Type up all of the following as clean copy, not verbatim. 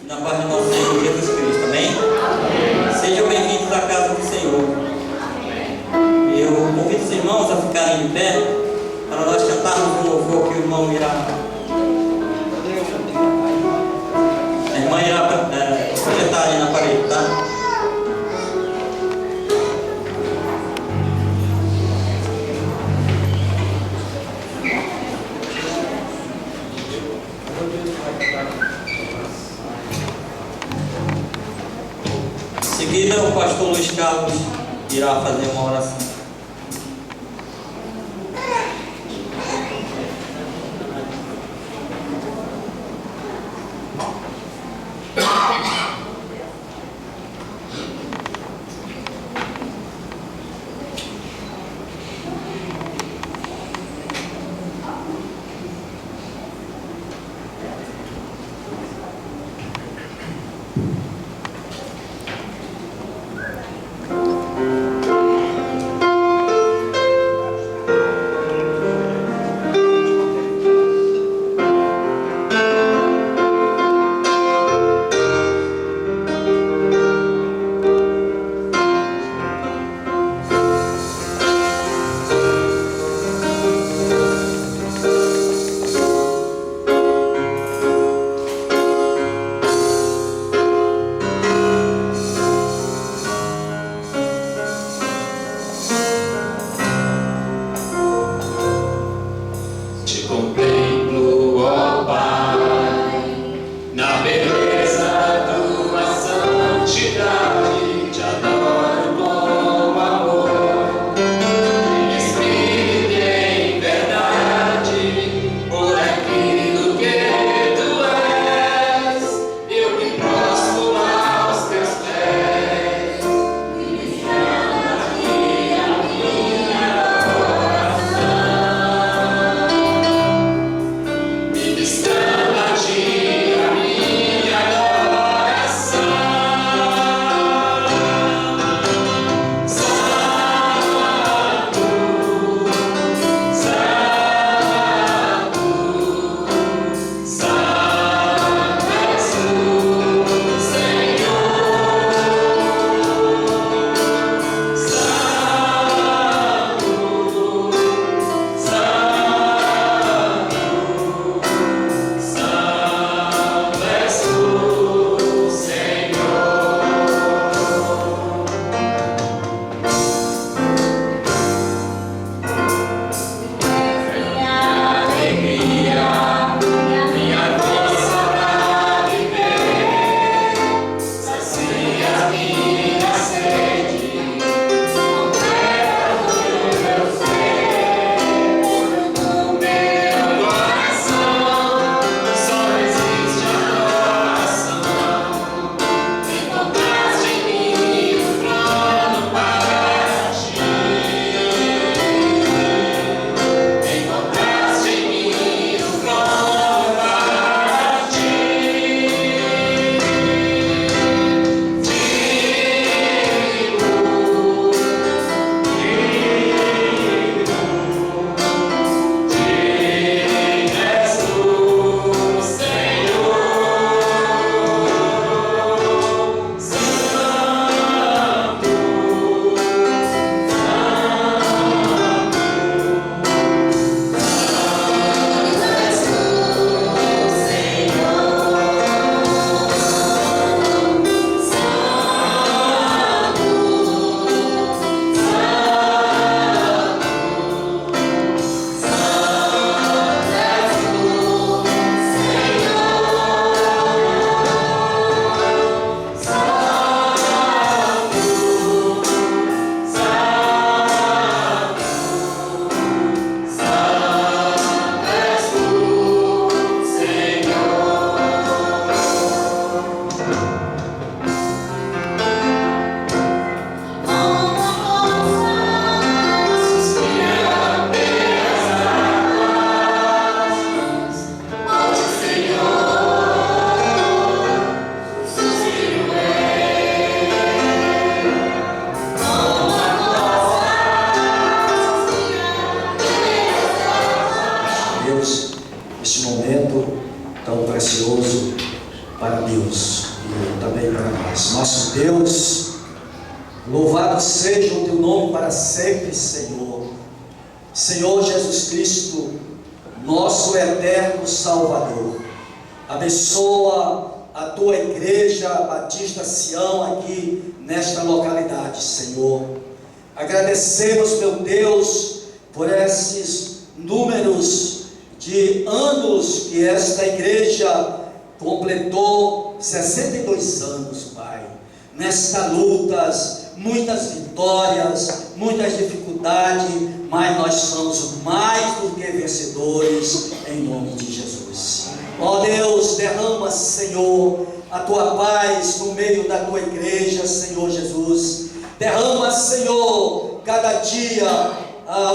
Na paz de nosso Senhor Jesus Cristo, amém? Sejam bem-vindos à casa do Senhor. Eu convido os irmãos a ficarem de pé para nós cantarmos um louvor que o irmão irá. A irmã irá projetar ali na parede, tá? Em seguida, o pastor Luiz Carlos irá fazer uma oração. para Deus e também para nós. Nosso Deus, louvado seja o teu nome para sempre, Senhor. Senhor Jesus Cristo, nosso eterno Salvador, abençoa a tua igreja Batista Sião aqui nesta localidade, Senhor. Agradecemos, meu Deus, por esses números de anos que esta igreja completou 62 anos, Pai. Nesta lutas, muitas vitórias, muitas dificuldades, mas nós somos mais do que vencedores em nome de Jesus. Ó Deus, derrama, Senhor, a tua paz no meio da tua igreja, Senhor Jesus. Derrama, Senhor, cada dia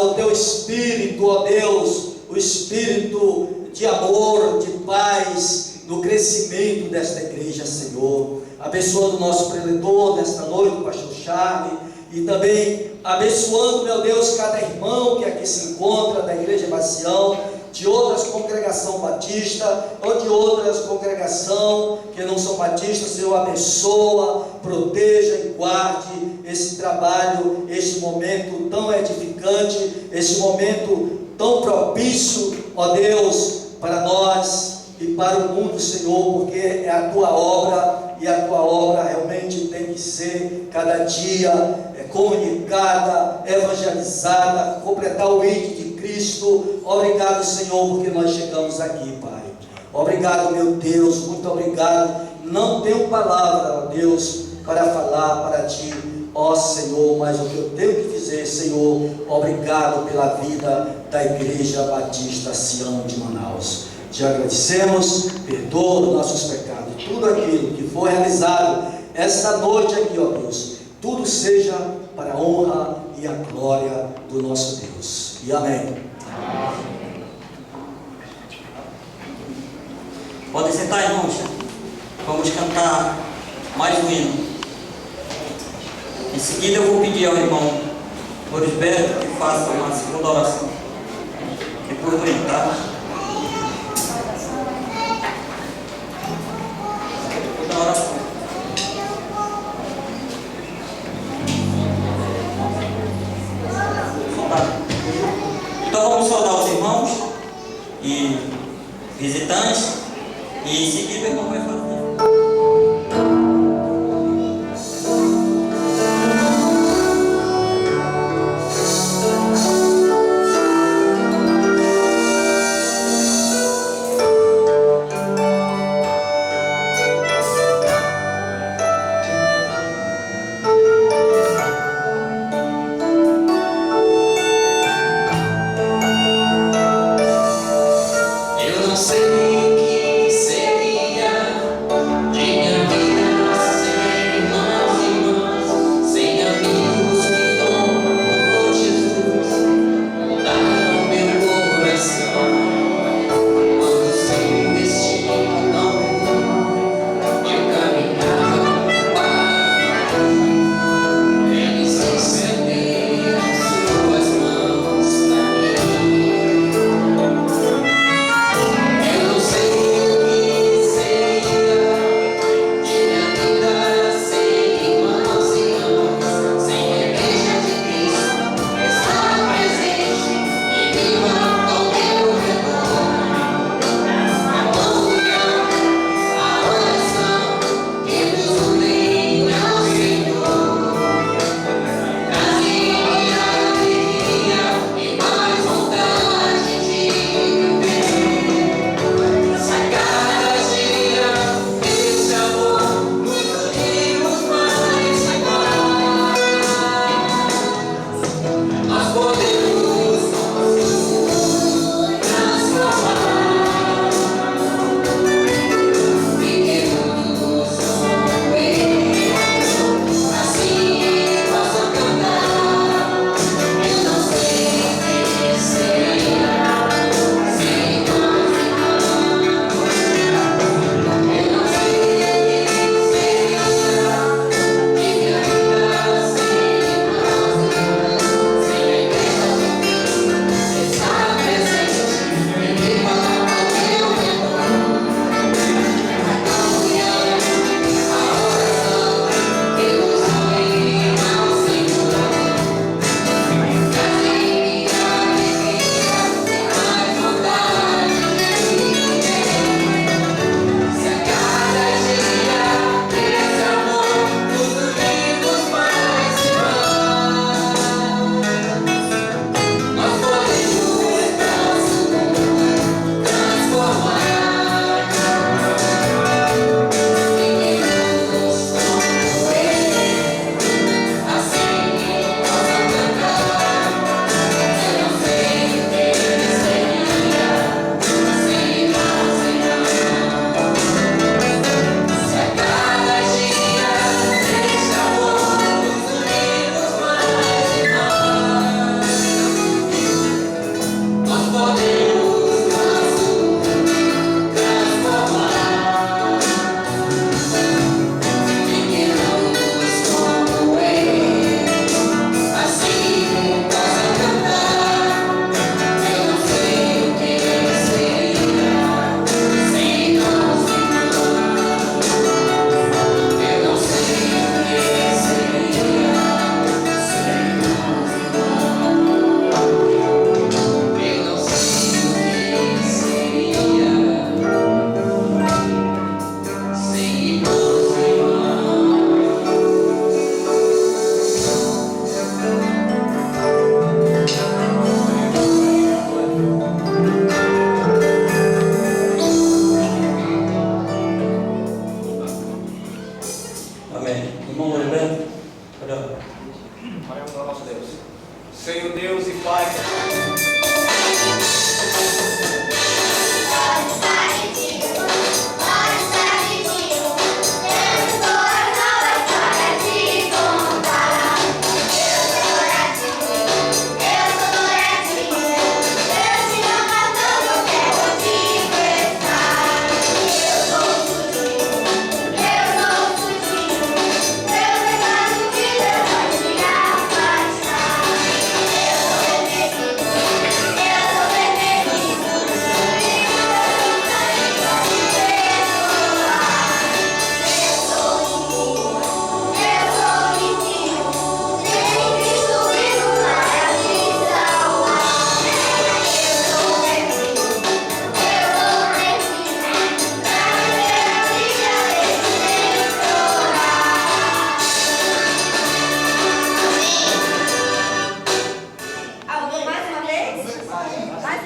o teu Espírito, ó Deus, o Espírito de amor, de paz, no crescimento desta igreja, Senhor. Abençoando o nosso preletor nesta noite, o pastor Charles, e também abençoando, meu Deus, cada irmão que aqui se encontra da igreja Bacião, de outras congregações batistas ou de outras congregações que não são batistas. Senhor, abençoa, proteja e guarde esse trabalho, esse momento tão edificante, esse momento tão propício, ó Deus, para nós e para o mundo, Senhor, porque é a tua obra, e a tua obra realmente tem que ser cada dia comunicada, evangelizada, completar o índice de Cristo. Obrigado, Senhor, porque nós chegamos aqui, Pai. Obrigado, meu Deus, muito obrigado. Não tenho palavra, ó Deus, para falar para ti, ó Senhor, mas o que eu tenho que dizer, Senhor, obrigado pela vida da Igreja Batista Sião de Manaus. Te agradecemos, perdoa os nossos pecados, tudo aquilo que foi realizado esta noite aqui, ó Deus, tudo seja para a honra e a glória do nosso Deus. E amém. Podem sentar, irmãos. Vamos cantar mais um hino. Em seguida eu vou pedir ao irmão Lorisberto que faça uma segunda oração. Depois do hino, tá? Oração. Então vamos saudar os irmãos e visitantes, e em seguida o irmão vai fazer. Senhor Deus e Pai,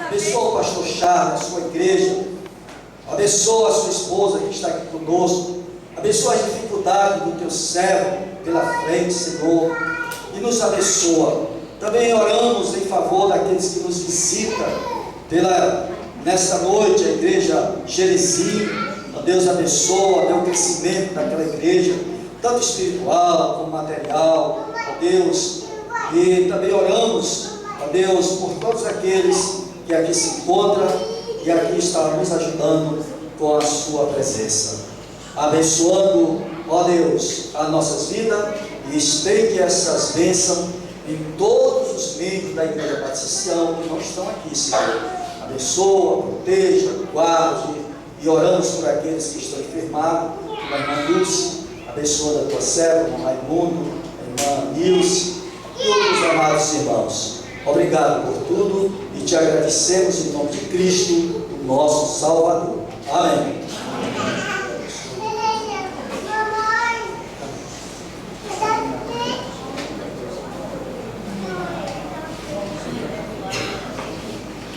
Abençoa o pastor Charles, a sua igreja. Abençoa a sua esposa que está aqui conosco. Abençoa as dificuldades do teu servo pela frente, Senhor. E nos abençoa. Também oramos em favor daqueles que nos visitam nesta noite, a igreja Jerezim. Ó Deus, abençoa, dê o crescimento daquela igreja, tanto espiritual como material. Ó Deus, e também oramos, ó Deus, por todos aqueles que aqui se encontra e aqui está nos ajudando com a sua presença, abençoando, ó Deus, as nossas vidas, e estende essas bênçãos em todos os membros da Igreja Batista Sião que não estão aqui, Senhor. Abençoa, proteja, guarde, e oramos por aqueles que estão enfermados, a irmã Dulce, abençoa a tua serva, o irmão Raimundo, a irmã Nilce e outros amados irmãos. Obrigado por tudo e te agradecemos em nome de Cristo, o nosso Salvador. Amém.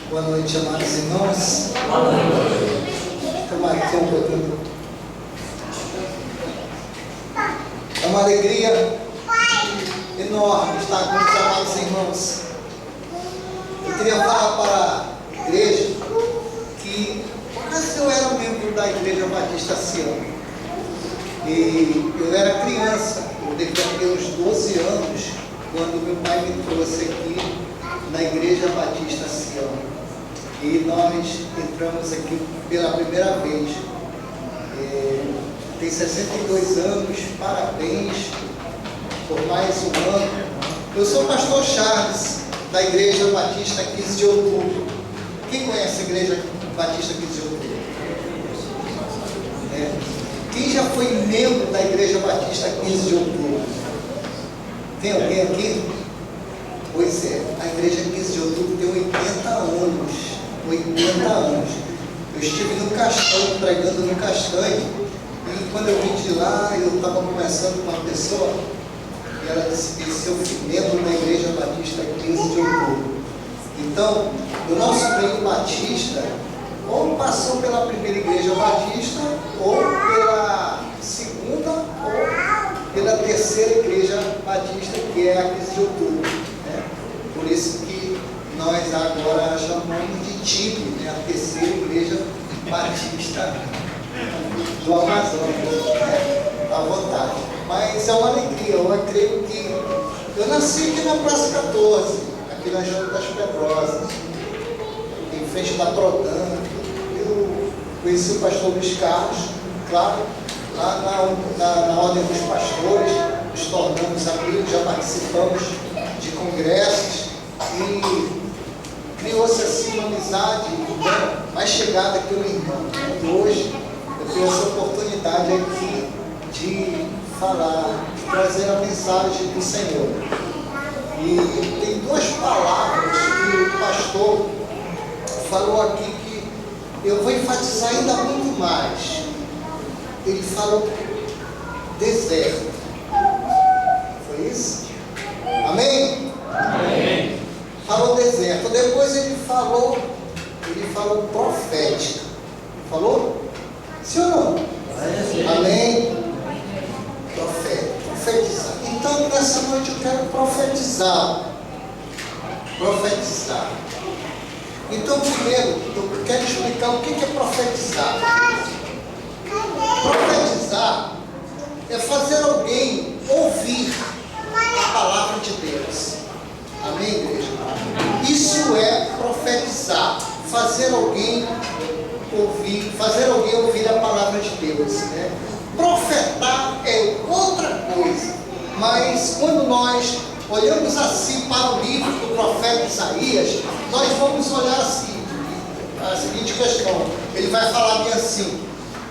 Boa noite, amados irmãos. Tomar aqui um pouquinho. É uma alegria enorme estar com os amados irmãos. Eu queria falar para a igreja que eu era membro da Igreja Batista Sião. E eu era criança, eu devia ter uns 12 anos, quando meu pai me trouxe aqui na Igreja Batista Sião. E nós entramos aqui pela primeira vez. Tem 62 anos, parabéns por mais um ano. Eu sou o pastor Charles, da Igreja Batista 15 de Outubro. Quem conhece a Igreja Batista 15 de Outubro? Quem já foi membro da Igreja Batista 15 de Outubro? Tem alguém aqui? Pois é, a Igreja 15 de Outubro tem 80 anos. 80 anos. Eu estive no Castanho, pregando no Castanho, e quando eu vim de lá, eu estava conversando com uma pessoa, e ela disse que eu fui membro da Igreja Batista 15 de Outubro. Então, o nosso meio batista, ou passou pela primeira Igreja Batista, ou pela segunda, ou pela terceira Igreja Batista, que é a 15 de Outubro. Né? Por isso que nós agora chamamos de TIB, né? A terceira Igreja Batista do Amazonas, né? À vontade. Mas é uma alegria, eu creio que eu nasci aqui na Praça 14, aqui na Jânio das Pedrosas, em frente da Prodan. Eu conheci o pastor Luiz Carlos, claro, lá na Ordem dos Pastores, nos tornamos amigos, já participamos de congressos e criou-se assim uma amizade mais chegada que o irmão. E hoje eu tenho essa oportunidade aqui de falar, de trazer a mensagem do Senhor. E tem duas palavras que o pastor falou aqui que eu vou enfatizar ainda muito mais. Ele falou deserto. Foi isso? Amém? Amém. Falou deserto. Depois ele falou profética. Falou? Sim ou não? Amém? Profetizar. Então, nessa noite eu quero profetizar Profetizar. Então, primeiro, eu quero explicar o que é profetizar. Profetizar é fazer alguém ouvir a palavra de Deus. Amém, igreja? Isso é profetizar. Fazer alguém ouvir a palavra de Deus, né? Profetar é outra coisa. Mas quando nós olhamos assim para o livro do profeta Isaías, nós vamos olhar assim, a seguinte questão. Ele vai falar bem assim: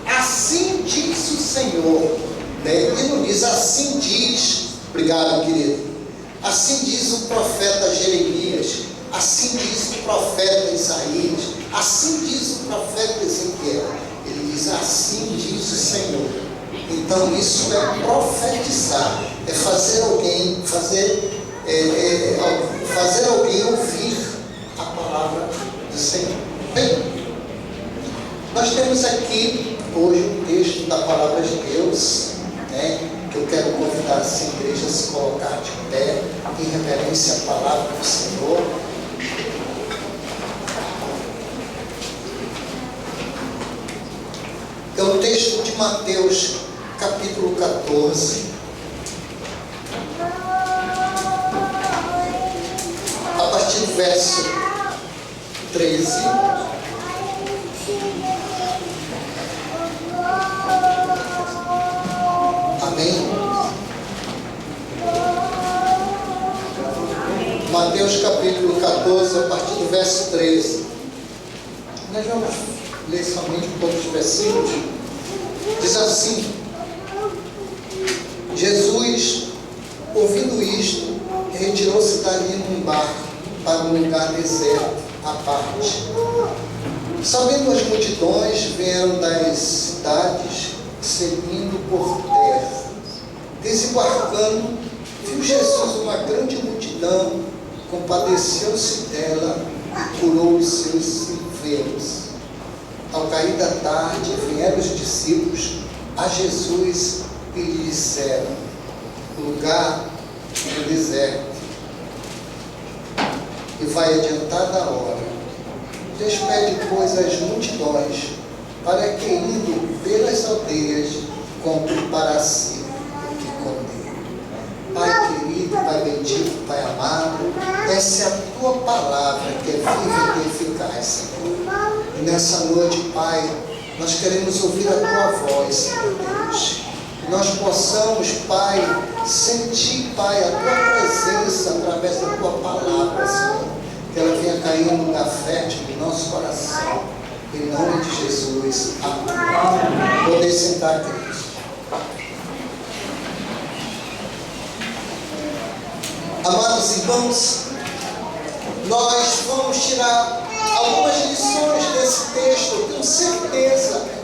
assim diz o Senhor, né? Ele não diz assim diz, obrigado, querido, assim diz o profeta Jeremias, assim diz o profeta Isaías, assim diz o profeta Ezequiel. Ele diz assim diz o Senhor. Então isso é profetizar, é fazer alguém ouvir a palavra do Senhor. Bem, nós temos aqui hoje um texto da palavra de Deus, né, que eu quero convidar essa igreja a se colocar de pé em reverência à palavra do Senhor. É o texto de Mateus, capítulo 14, a partir do verso 13. Amém? Mateus capítulo 14, a partir do verso 13. Nós vamos ler somente um pouco de versículos. Diz assim: Jesus, ouvindo isto, retirou-se dali num barco para um lugar deserto à parte. Sabendo as multidões, vieram das cidades, seguindo por terra. Desembarcando, viu Jesus uma grande multidão, compadeceu-se dela e curou os seus enfermos. Ao cair da tarde, vieram os discípulos a Jesus e lhe disseram: o lugar é deserto e vai adiantada a hora. Despede, pois, as multidões, para que, indo pelas aldeias, compre para si o que comer. Pai querido, Pai bendito, Pai amado, essa é a Tua palavra que é viva e eficaz, Senhor. E nessa noite, Pai, nós queremos ouvir a Tua voz, Senhor Deus. Que nós possamos, Pai, sentir, Pai, a Tua presença através da Tua palavra, Senhor. Que ela venha cair no lugar fértil do nosso coração. Em nome de Jesus. Amém. Poder sentar, queridos. Amados irmãos, nós vamos tirar algumas lições desse texto.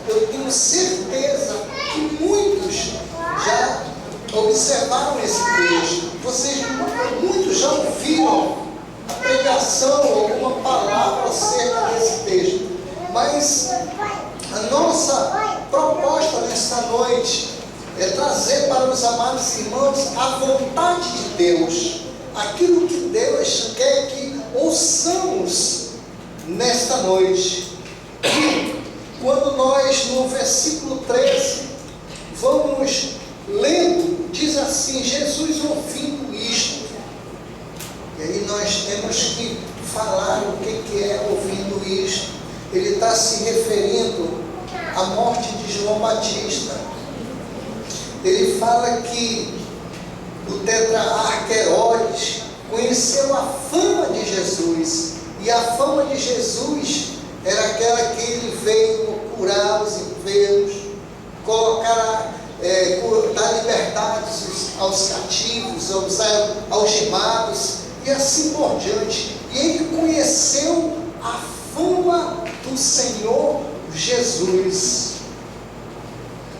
Eu tenho certeza que muitos já observaram esse texto. Muitos já ouviram a pregação, alguma palavra acerca desse texto. Mas a nossa proposta nesta noite é trazer para os amados irmãos a vontade de Deus, aquilo que Deus quer que ouçamos nesta noite. E quando nós, no versículo 13, vamos lendo, diz assim: Jesus ouvindo isto. E aí nós temos que falar o que é ouvindo isto. Ele está se referindo à morte de João Batista. Ele fala que o tetrarca Herodes conheceu a fama de Jesus. E a fama de Jesus era aquela que ele veio curar os enfermos, dar liberdade aos cativos, aos algemados e assim por diante. E ele conheceu a fama do Senhor Jesus,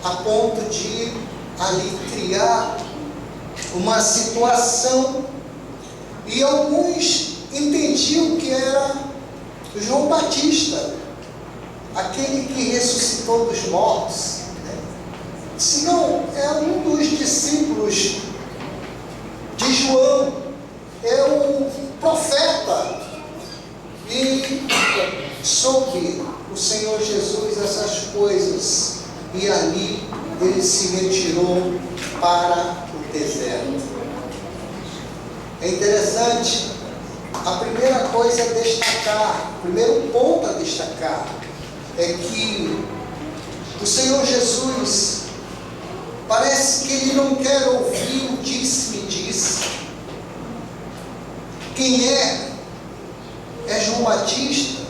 a ponto de ali criar uma situação, e alguns entendiam que era João Batista, aquele que ressuscitou dos mortos, né? Se não, é um dos discípulos de João, é o profeta se retirou para o deserto. É interessante, a primeira coisa a destacar, o primeiro ponto a destacar, é que o Senhor Jesus parece que ele não quer ouvir o disse-me disse. Quem é? É João Batista.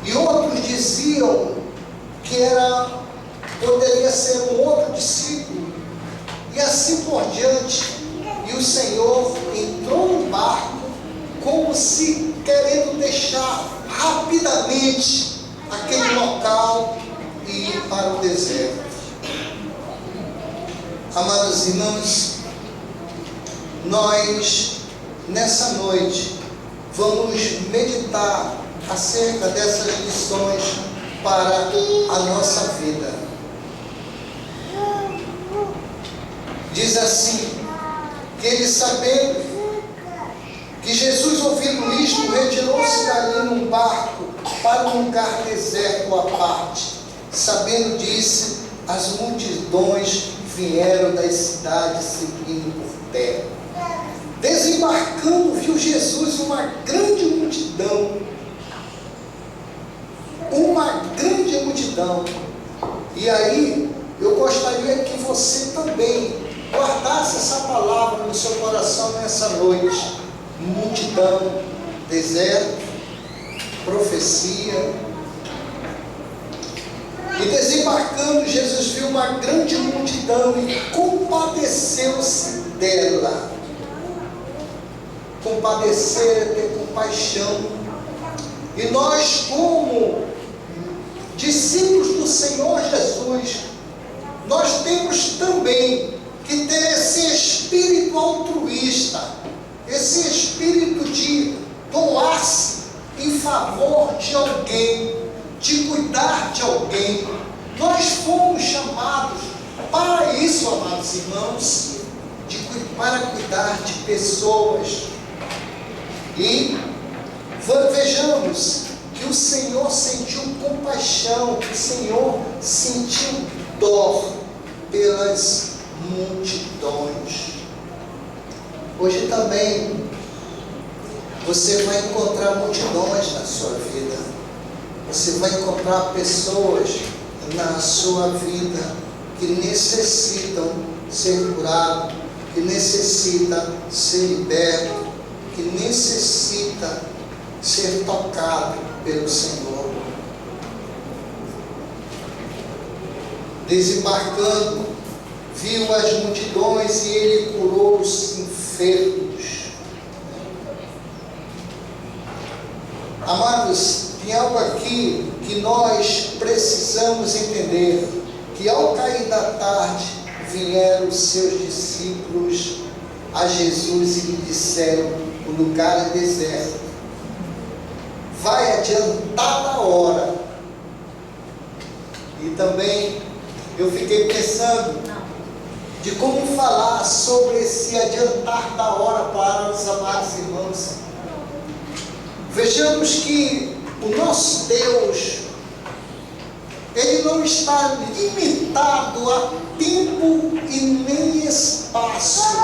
E outros diziam que poderia ser um outro discípulo. E assim por diante. E o Senhor entrou no barco, como se querendo deixar rapidamente aquele local e ir para o deserto. Amados irmãos, nós nessa noite vamos meditar acerca dessas lições para a nossa vida. Diz assim, que ele, sabendo que Jesus, ouvindo isto, retirou-se dali num barco para um lugar deserto à parte. Sabendo disso, as multidões vieram das cidades seguindo por terra. Desembarcando, viu Jesus uma grande multidão. Uma grande multidão. E aí, eu gostaria que você também guardasse essa palavra no seu coração nessa noite. Multidão, deserto, profecia. E desembarcando, Jesus viu uma grande multidão e compadeceu-se dela. Compadecer é ter compaixão. E nós, como discípulos do Senhor Jesus, nós temos também que ter esse espírito altruísta, esse espírito de doar-se em favor de alguém, de cuidar de alguém. Nós fomos chamados para isso, amados irmãos, para cuidar de pessoas. E vejamos que o Senhor sentiu compaixão, que o Senhor sentiu dor pelas multidões. Hoje também você vai encontrar multidões na sua vida. Você vai encontrar pessoas na sua vida que necessitam ser curadas, que necessitam ser libertos, que necessitam ser tocados pelo Senhor. Desembarcando, viu as multidões e ele curou os enfermos. Amados, tem algo aqui que nós precisamos entender, que ao cair da tarde vieram os seus discípulos a Jesus e lhe disseram: o lugar é deserto, vai adiantar da hora. E também eu fiquei pensando de como falar sobre esse adiantar da hora para os amados irmãos. Vejamos que o nosso Deus, Ele não está limitado a tempo e nem espaço.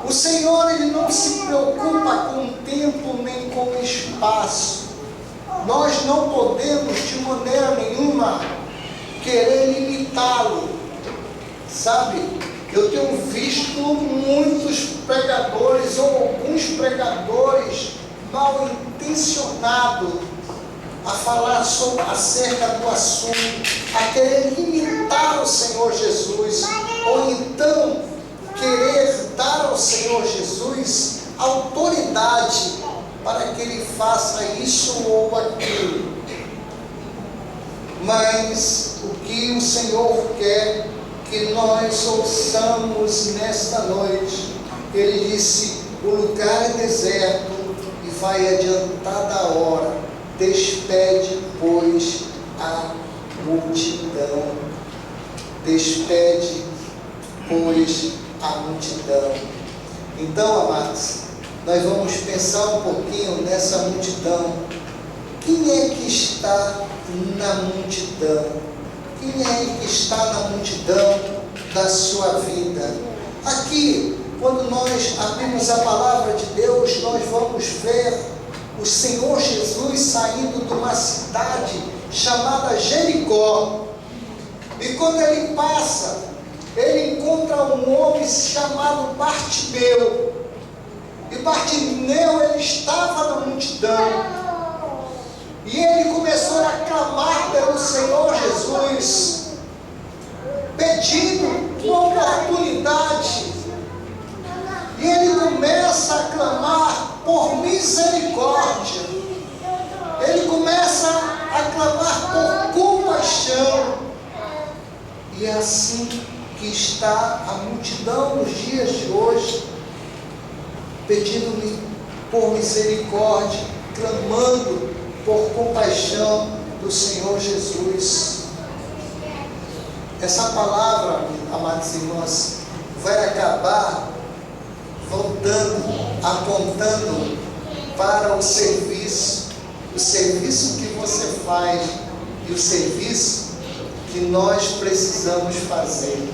O Senhor, Ele não se preocupa com tempo nem com espaço. Nós não podemos de maneira nenhuma querer limitá-lo. Sabe, eu tenho visto muitos pregadores ou alguns pregadores mal intencionados a falar acerca do assunto, a querer limitar o Senhor Jesus, ou então querer dar ao Senhor Jesus autoridade para que Ele faça isso ou aquilo. Mas o que o Senhor quer que nós ouçamos nesta noite, Ele disse: o lugar é deserto e vai adiantar da hora, despede, pois, a multidão. Despede, pois, a multidão. Então, amados, nós vamos pensar um pouquinho nessa multidão. Quem é que está na multidão? Quem é que está na multidão da sua vida? Aqui, quando nós abrimos a palavra de Deus, nós vamos ver o Senhor Jesus saindo de uma cidade chamada Jericó. E quando ele passa, ele encontra um homem chamado Bartimeu. E Bartimeu, ele estava na multidão. E ele começou a clamar pelo Senhor Jesus, pedindo uma oportunidade. E ele começa a clamar por misericórdia. Ele começa a clamar por compaixão. E é assim que está a multidão nos dias de hoje, pedindo por misericórdia, clamando por compaixão do Senhor Jesus. Essa palavra, amados irmãos, vai acabar voltando, apontando para o serviço que você faz e o serviço que nós precisamos fazer.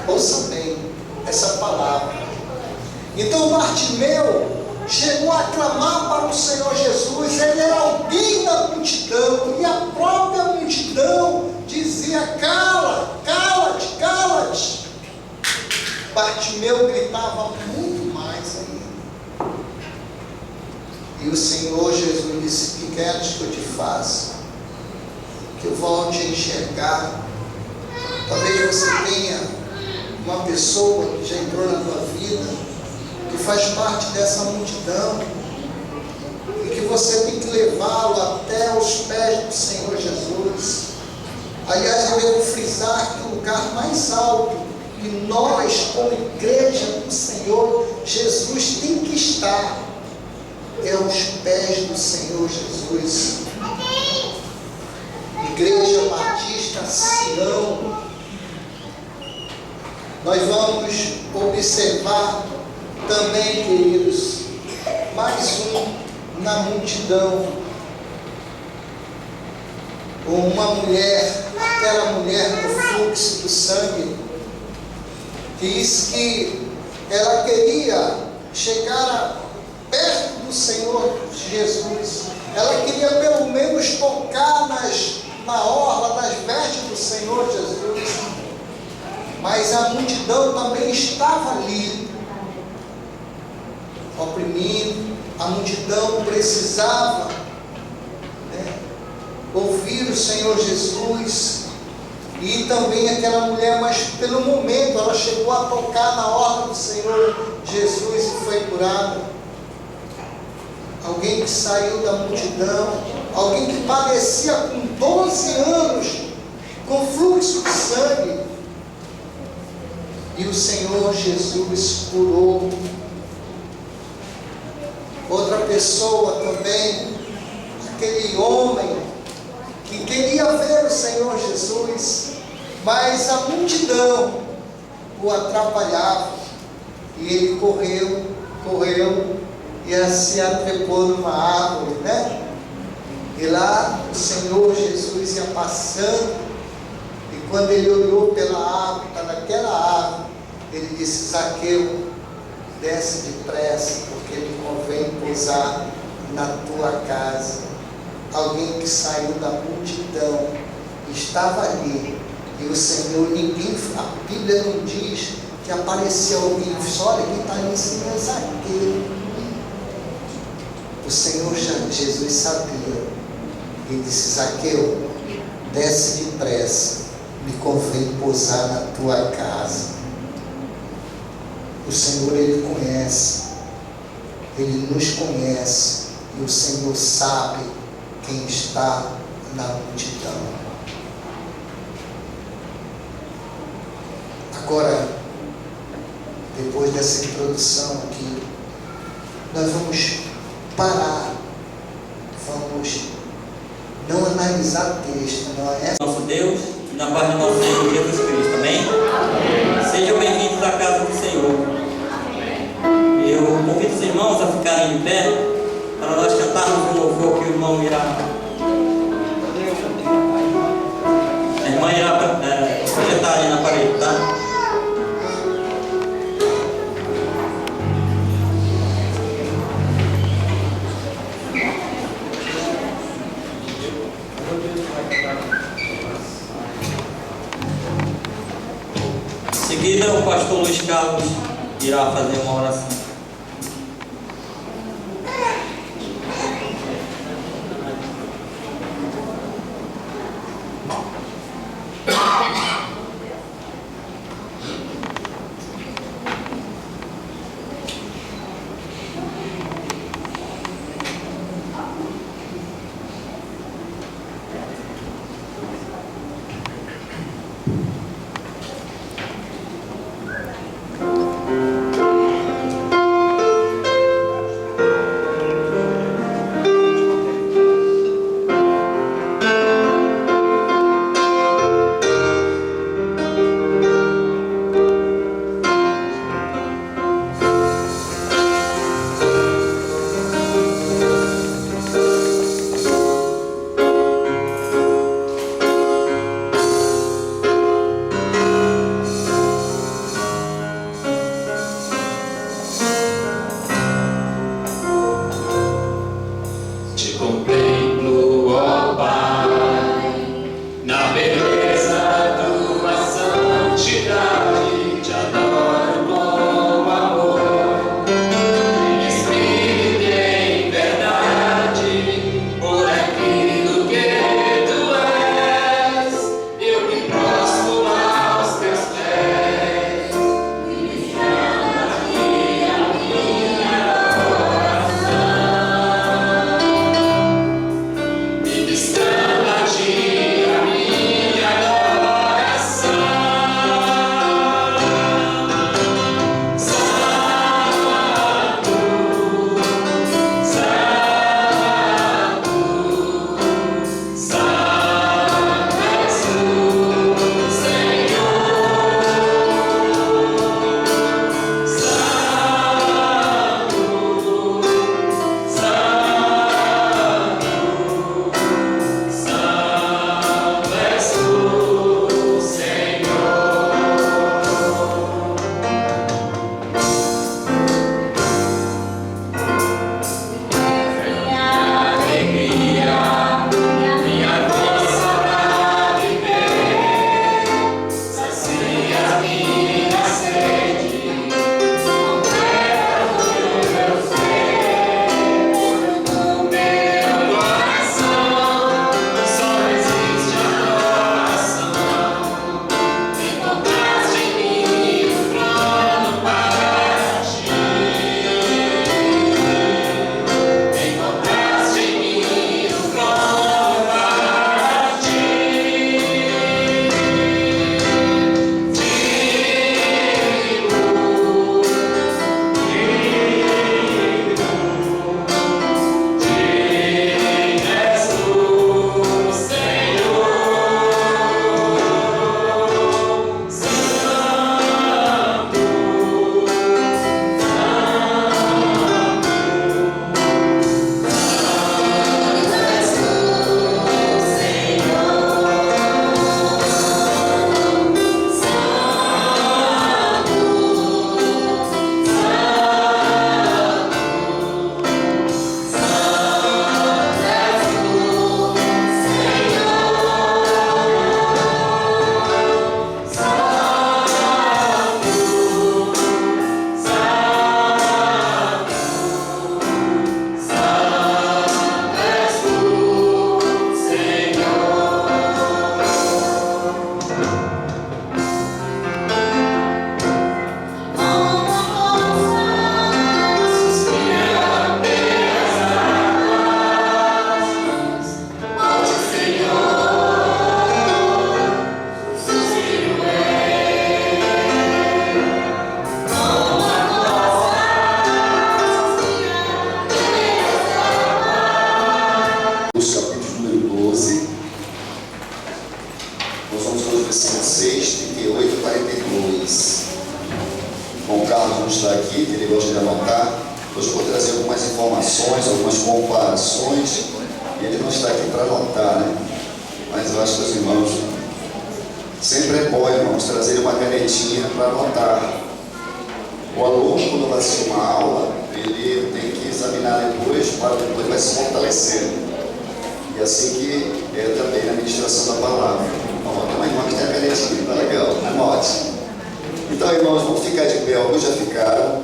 Ouça bem essa palavra. Então Bartimeu chegou a clamar para o Senhor Jesus. Ele era alguém da multidão, e a própria multidão dizia: cala, cala-te, cala-te. Bartimeu gritava muito mais ainda. E o Senhor Jesus disse: que queres que eu te faça? Que eu volte a enxergar. Talvez você tenha uma pessoa que já entrou na tua vida, que faz parte dessa multidão, e que você tem que levá-lo até os pés do Senhor Jesus. Aliás, eu devo frisar que o lugar mais alto que nós, como igreja do Senhor Jesus, tem que estar é aos pés do Senhor Jesus. Igreja Batista Sião. Nós vamos observar também, queridos, mais um na multidão. Uma mulher, aquela mulher do fluxo do sangue, diz que ela queria chegar perto do Senhor Jesus. Ela queria pelo menos tocar na orla, nas vestes do Senhor Jesus. Mas a multidão também estava ali, oprimindo. A multidão precisava ouvir o Senhor Jesus. E também aquela mulher, mas pelo momento ela chegou a tocar na orla do Senhor Jesus e foi curada. Alguém que saiu da multidão, alguém que padecia com 12 anos com fluxo de sangue, e o Senhor Jesus curou. Outra pessoa também, aquele homem que queria ver o Senhor Jesus, mas a multidão o atrapalhava, e ele correu e se atrepou numa árvore, E lá o Senhor Jesus ia passando, e quando ele olhou pela árvore, para aquela árvore, ele disse: Zaqueu, desce depressa, porque me convém pousar na tua casa. Alguém que saiu da multidão estava ali, e o Senhor, a Bíblia não diz que apareceu alguém, olha quem está ali, Senhor Zaqueu. O Senhor Jesus sabia, e disse: Zaqueu, desce depressa, me convém pousar na tua casa. O Senhor, Ele conhece, Ele nos conhece, e o Senhor sabe quem está na multidão. Agora, depois dessa introdução aqui, nós vamos parar, vamos não analisar texto, não é? Nosso Deus, na paz do nosso Senhor Jesus Cristo, amém? Sejam bem-vindos à casa do Senhor. Eu convido os irmãos a ficarem de pé, para nós cantarmos um louvor que o irmão irá irmã irá projetar ali na parede, tá? Em seguida, o pastor Luiz Carlos irá fazer uma oração. está aqui, que ele gosta de anotar. Hoje eu vou trazer algumas informações, algumas comparações. E ele não está aqui para anotar, né? Mas eu acho que os irmãos Sempre é bom, irmãos, trazer uma canetinha para anotar. O aluno, quando vai assistir uma aula, ele tem que examinar depois, para depois vai se fortalecendo. E assim que é também na ministração da palavra. Ó, tem uma irmã que tem a canetinha, tá legal, anote. Então, irmãos, vamos ficar de pé, alguns já ficaram.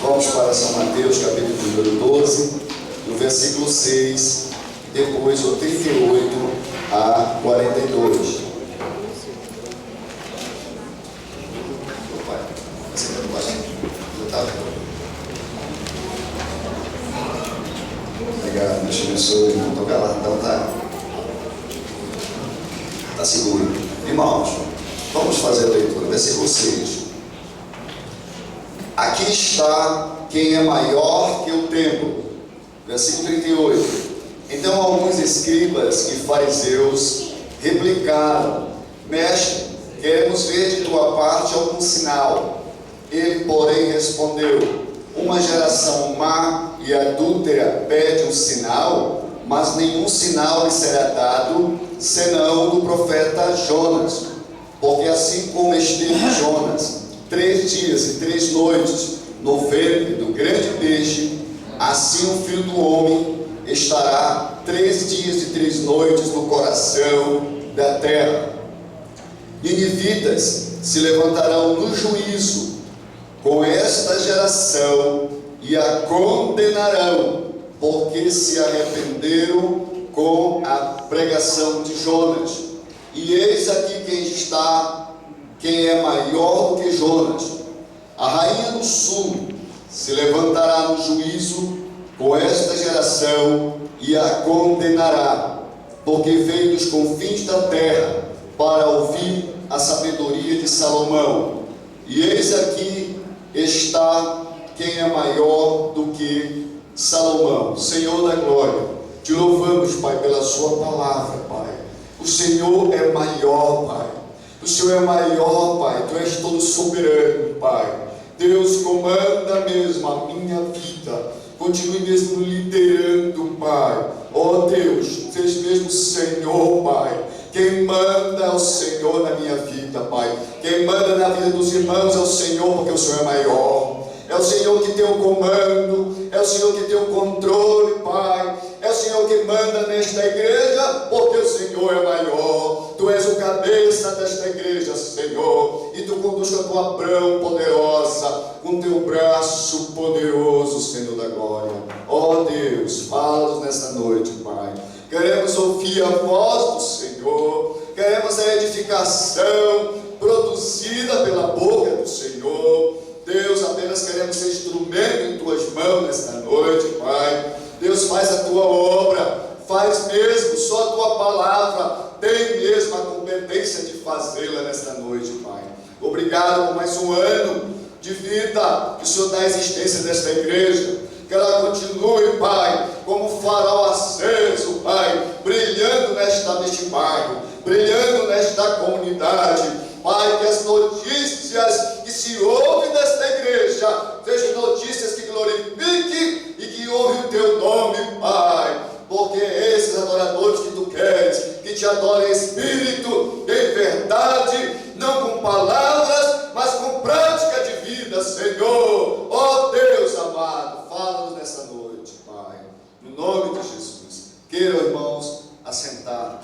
Vamos para São Mateus, capítulo número 12, no versículo 6, depois o 38 a 42. Obrigado, Deus te abençoe, irmão. Estou galatão, tá seguro. Irmãos, vamos fazer a leitura, versículo 6. Aqui está quem é maior que o templo. Versículo 38. Então alguns escribas e fariseus replicaram: Mestre, queremos ver de tua parte algum sinal. Ele, porém, respondeu: uma geração má e adúltera pede um sinal, mas nenhum sinal lhe será dado, senão do profeta Jonas. Porque assim como esteve Jonas 3 dias e 3 noites no ventre do grande peixe, assim o Filho do Homem estará 3 dias e 3 noites no coração da terra. Ninivitas se levantarão no juízo com esta geração e a condenarão, porque se arrependeram com a pregação de Jonas. E eis aqui quem está, quem é maior do que Jonas. A rainha do sul se levantará no juízo com esta geração e a condenará, porque veio dos confins da terra para ouvir a sabedoria de Salomão. E eis aqui está quem é maior do que Salomão. Senhor da glória, te louvamos, Pai, pela sua palavra, Pai. O Senhor é maior, Pai. O Senhor é maior, Pai. Tu és todo soberano, Pai. Deus, comanda mesmo a minha vida. Continue mesmo liderando, Pai. Ó Deus, seja mesmo Senhor, Pai. Quem manda é o Senhor na minha vida, Pai. Quem manda na vida dos irmãos é o Senhor, porque o Senhor é maior. É o Senhor que tem o comando, é o Senhor que tem o controle, Pai. É o Senhor que manda nesta igreja, porque o Senhor é maior. Tu és o cabeça desta igreja, Senhor, e Tu conduz com a Tua mão poderosa, com Teu braço poderoso, Senhor da glória. Ó Deus, fala-nos nesta noite, Pai. Queremos ouvir a voz do Senhor, queremos a edificação produzida pela boca do Senhor. Deus, apenas queremos ser instrumento em Tuas mãos nesta noite, Pai. Deus, faz a Tua obra, faz mesmo, só a Tua palavra tem mesmo a competência de fazê-la nesta noite, Pai. Obrigado por mais um ano de vida que o Senhor dá à existência desta igreja. Que ela continue, Pai, como farol aceso, Pai, brilhando neste bairro, brilhando nesta comunidade. Pai, que as notícias que se ouvem desta igreja sejam notícias que glorifiquem e que honrem o Teu nome, Pai. Porque esses adoradores que Tu queres, que Te adorem em espírito, em verdade, não com palavras, mas com prática de vida, Senhor. Ó Deus amado, fala-nos nessa noite, Pai, no nome de Jesus. Queiram, irmãos, assentar.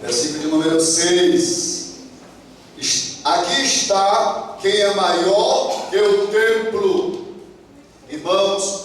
Versículo de número 6. Aqui está quem é maior que o templo. Irmãos,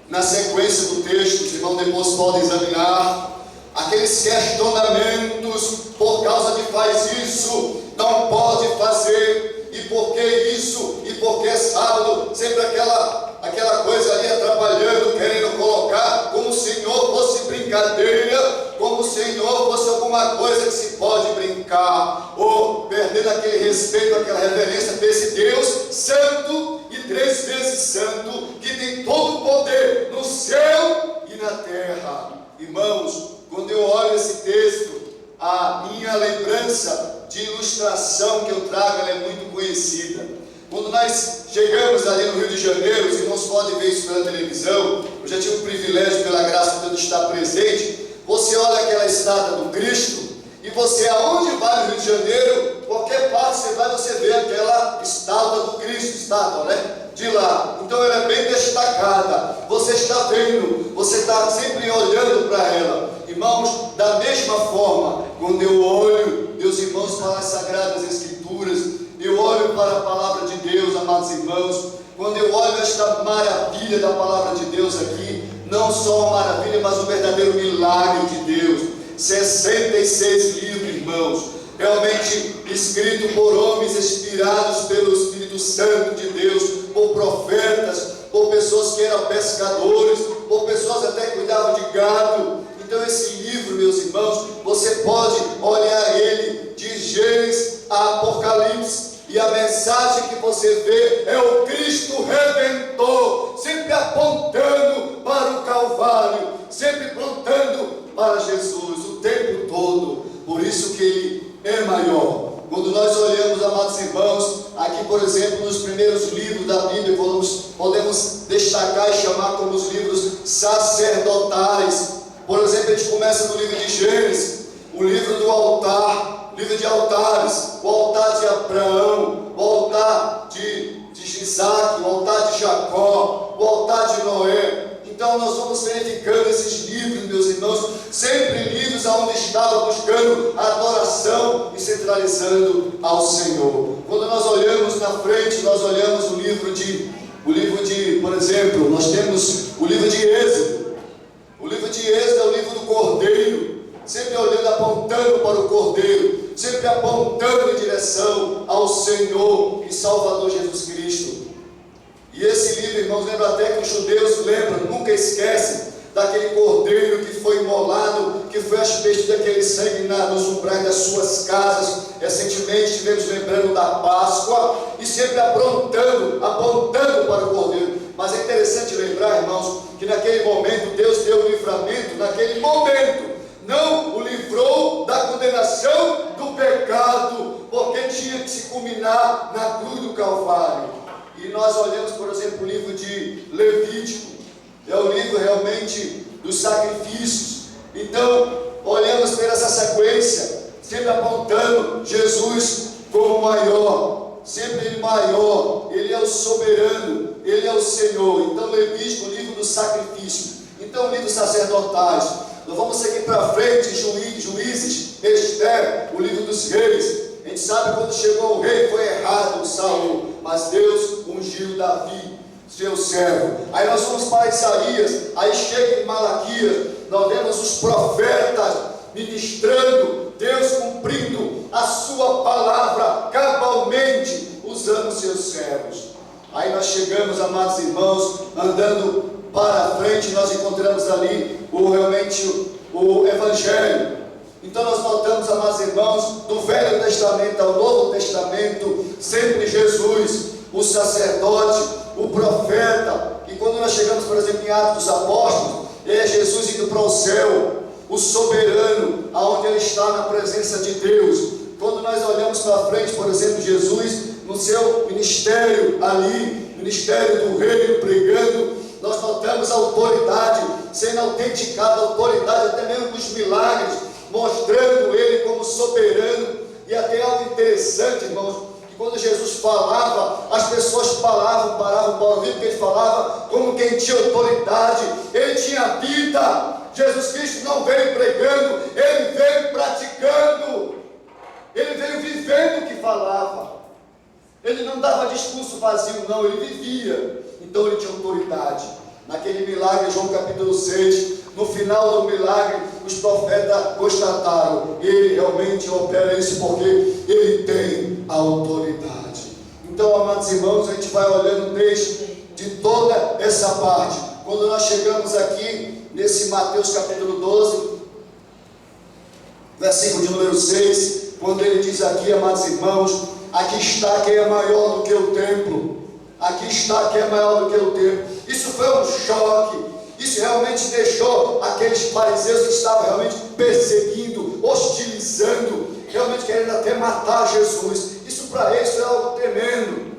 na sequência do texto, os irmãos depois podem examinar aqueles questionamentos: por causa de faz isso, não pode fazer, e por que isso, e por que sábado, sempre aquela coisa ali atrapalhando, querendo colocar como se o Senhor fosse brincadeira, como se o Senhor fosse alguma coisa que se pode brincar, ou perdendo aquele respeito, aquela reverência desse Deus santo e 3 vezes santo, que tem todo o poder no céu e na terra. Irmãos, quando eu olho esse texto, a minha lembrança de ilustração que eu trago, ela é muito conhecida. Quando nós chegamos ali no Rio de Janeiro, os irmãos podem ver isso pela televisão, eu já tive o privilégio, pela graça de Deus, de estar presente. Você olha aquela estátua do Cristo, e você, aonde vai no Rio de Janeiro, qualquer parte você vai, você vê aquela estátua do Cristo, estátua, né? De lá. Então ela é bem destacada. Você está vendo, você está sempre olhando para ela. Irmãos, da mesma forma, quando eu olho, meus irmãos, para as Sagradas Escrituras, eu olho para a palavra de Deus, amados irmãos, quando eu olho esta maravilha da palavra de Deus aqui, não só uma maravilha, mas um verdadeiro milagre de Deus. 66 livros, irmãos, realmente escrito por homens inspirados pelo Espírito Santo de Deus, por profetas, por pessoas que eram pescadores, por pessoas até que cuidavam de gado. Então esse livro, meus irmãos, você pode olhar ele de Gênesis a Apocalipse, e a mensagem que você vê é o Cristo Redentor, sempre apontando para o Calvário, sempre apontando para Jesus, o tempo todo. Por isso que ele é maior. Quando nós olhamos, amados irmãos, aqui por exemplo, nos primeiros livros da Bíblia, podemos destacar e chamar como os livros sacerdotais. Por exemplo, a gente começa no livro de Gênesis, o livro do altar, livro de altares, o altar de Abraão, o altar de Isaac, o altar de Jacó, o altar de Noé. Então nós vamos verificando esses livros, meus irmãos, sempre livros onde estava buscando a adoração e centralizando ao Senhor. Quando nós olhamos na frente, nós olhamos o livro de, por exemplo, nós temos o livro de Êxodo. O livro de Êxodo é o livro do Cordeiro, sempre olhando, apontando para o Cordeiro, sempre apontando em direção ao Senhor e Salvador Jesus Cristo. E esse livro, irmãos, lembra até que os judeus lembram, nunca esquecem daquele cordeiro que foi imolado, que foi aspergido daquele sangue nos umbrais das suas casas. Recentemente estivemos lembrando da Páscoa e sempre apontando para o cordeiro. Mas é interessante lembrar, irmãos, que naquele momento Deus deu o livramento, naquele momento, não o livrou da condenação do pecado, porque tinha que se culminar na cruz do Calvário. E nós olhamos, por exemplo, o livro de Levítico, é o livro realmente dos sacrifícios. Então, olhamos para essa sequência, sempre apontando Jesus como maior, sempre ele maior, ele é o soberano, ele é o Senhor. Então, Levítico, o livro do sacrifício. Então, o livro sacerdotais. Nós vamos seguir para frente, Juízes, Esther, o livro dos reis. A gente sabe quando chegou o rei, foi errado, Saul, mas Deus ungiu Davi, seu servo. Aí nós vamos para Isaías, aí chega em Malaquias, nós vemos os profetas ministrando, Deus cumprindo a sua palavra cabalmente, usando seus servos. Aí nós chegamos, amados irmãos, andando para frente, nós encontramos ali o Evangelho. Então nós notamos, amados irmãos, do Velho Testamento ao Novo Testamento, sempre Jesus, o sacerdote, o profeta. E quando nós chegamos, por exemplo, em Atos dos Apóstolos, é Jesus indo para o céu, o soberano, aonde ele está na presença de Deus. Quando nós olhamos para frente, por exemplo, Jesus no seu ministério ali, ministério do reino, pregando, nós notamos a autoridade sendo autenticada, a autoridade até mesmo dos milagres, mostrando ele como soberano. E até algo interessante, irmãos, que quando Jesus falava, as pessoas paravam para ouvir, porque ele falava como quem tinha autoridade, ele tinha vida. Jesus Cristo não veio pregando, ele veio praticando, ele veio vivendo o que falava. Ele não dava discurso vazio, não, ele vivia. Então ele tinha autoridade. Naquele milagre, João capítulo 6, no final do milagre, os profetas constataram: ele realmente opera isso porque ele tem a autoridade. Então, amados irmãos, a gente vai olhando desde de toda essa parte. Quando nós chegamos aqui nesse Mateus capítulo 12, versículo de número 6, quando ele diz aqui, amados irmãos, aqui está quem é maior do que o templo. Aqui está quem é maior do que o templo. Isso foi um choque. Isso realmente deixou aqueles fariseus que estavam realmente perseguindo, hostilizando, realmente querendo até matar Jesus. Isso para eles foi algo tremendo.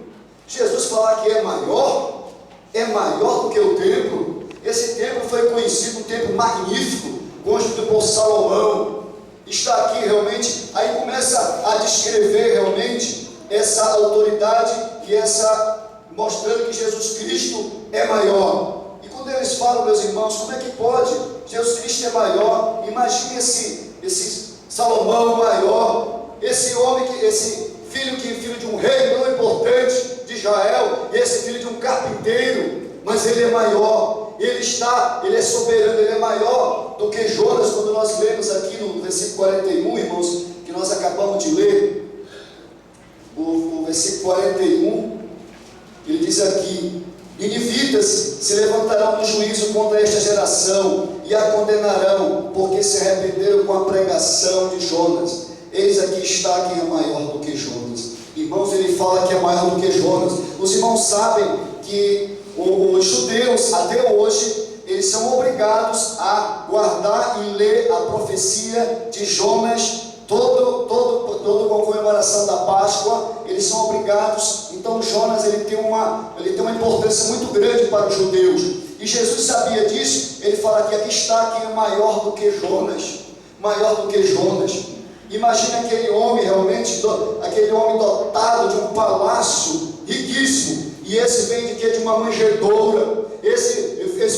Jesus falar que é maior do que o templo. Esse templo foi conhecido, um templo magnífico, construído por Salomão. Está aqui realmente, aí começa a descrever realmente essa autoridade e mostrando que Jesus Cristo é maior. E quando eles falam, meus irmãos, como é que pode? Jesus Cristo é maior. Imagine esse Salomão maior, esse homem, esse filho de um rei tão importante de Israel, e esse filho de um carpinteiro, mas ele é maior, ele é soberano, ele é maior do que Jonas. Quando nós lemos aqui no versículo 41, irmãos, que nós acabamos de ler, o versículo 41, ele diz aqui: ninivitas se levantarão no juízo contra esta geração e a condenarão, porque se arrependeram com a pregação de Jonas. Eis aqui está quem é maior do que Jonas. Irmãos, ele fala que é maior do que Jonas. Os irmãos sabem que os judeus, até hoje, eles são obrigados a guardar e ler a profecia de Jonas, toda com a comemoração da Páscoa. Eles são obrigados. Então Jonas ele tem uma importância muito grande para os judeus, e Jesus sabia disso. Ele fala que aqui está quem é maior do que Jonas, maior do que Jonas. Imagine aquele homem realmente, aquele homem dotado de um palácio riquíssimo, e esse vem de quê? De uma manjedoura. Esse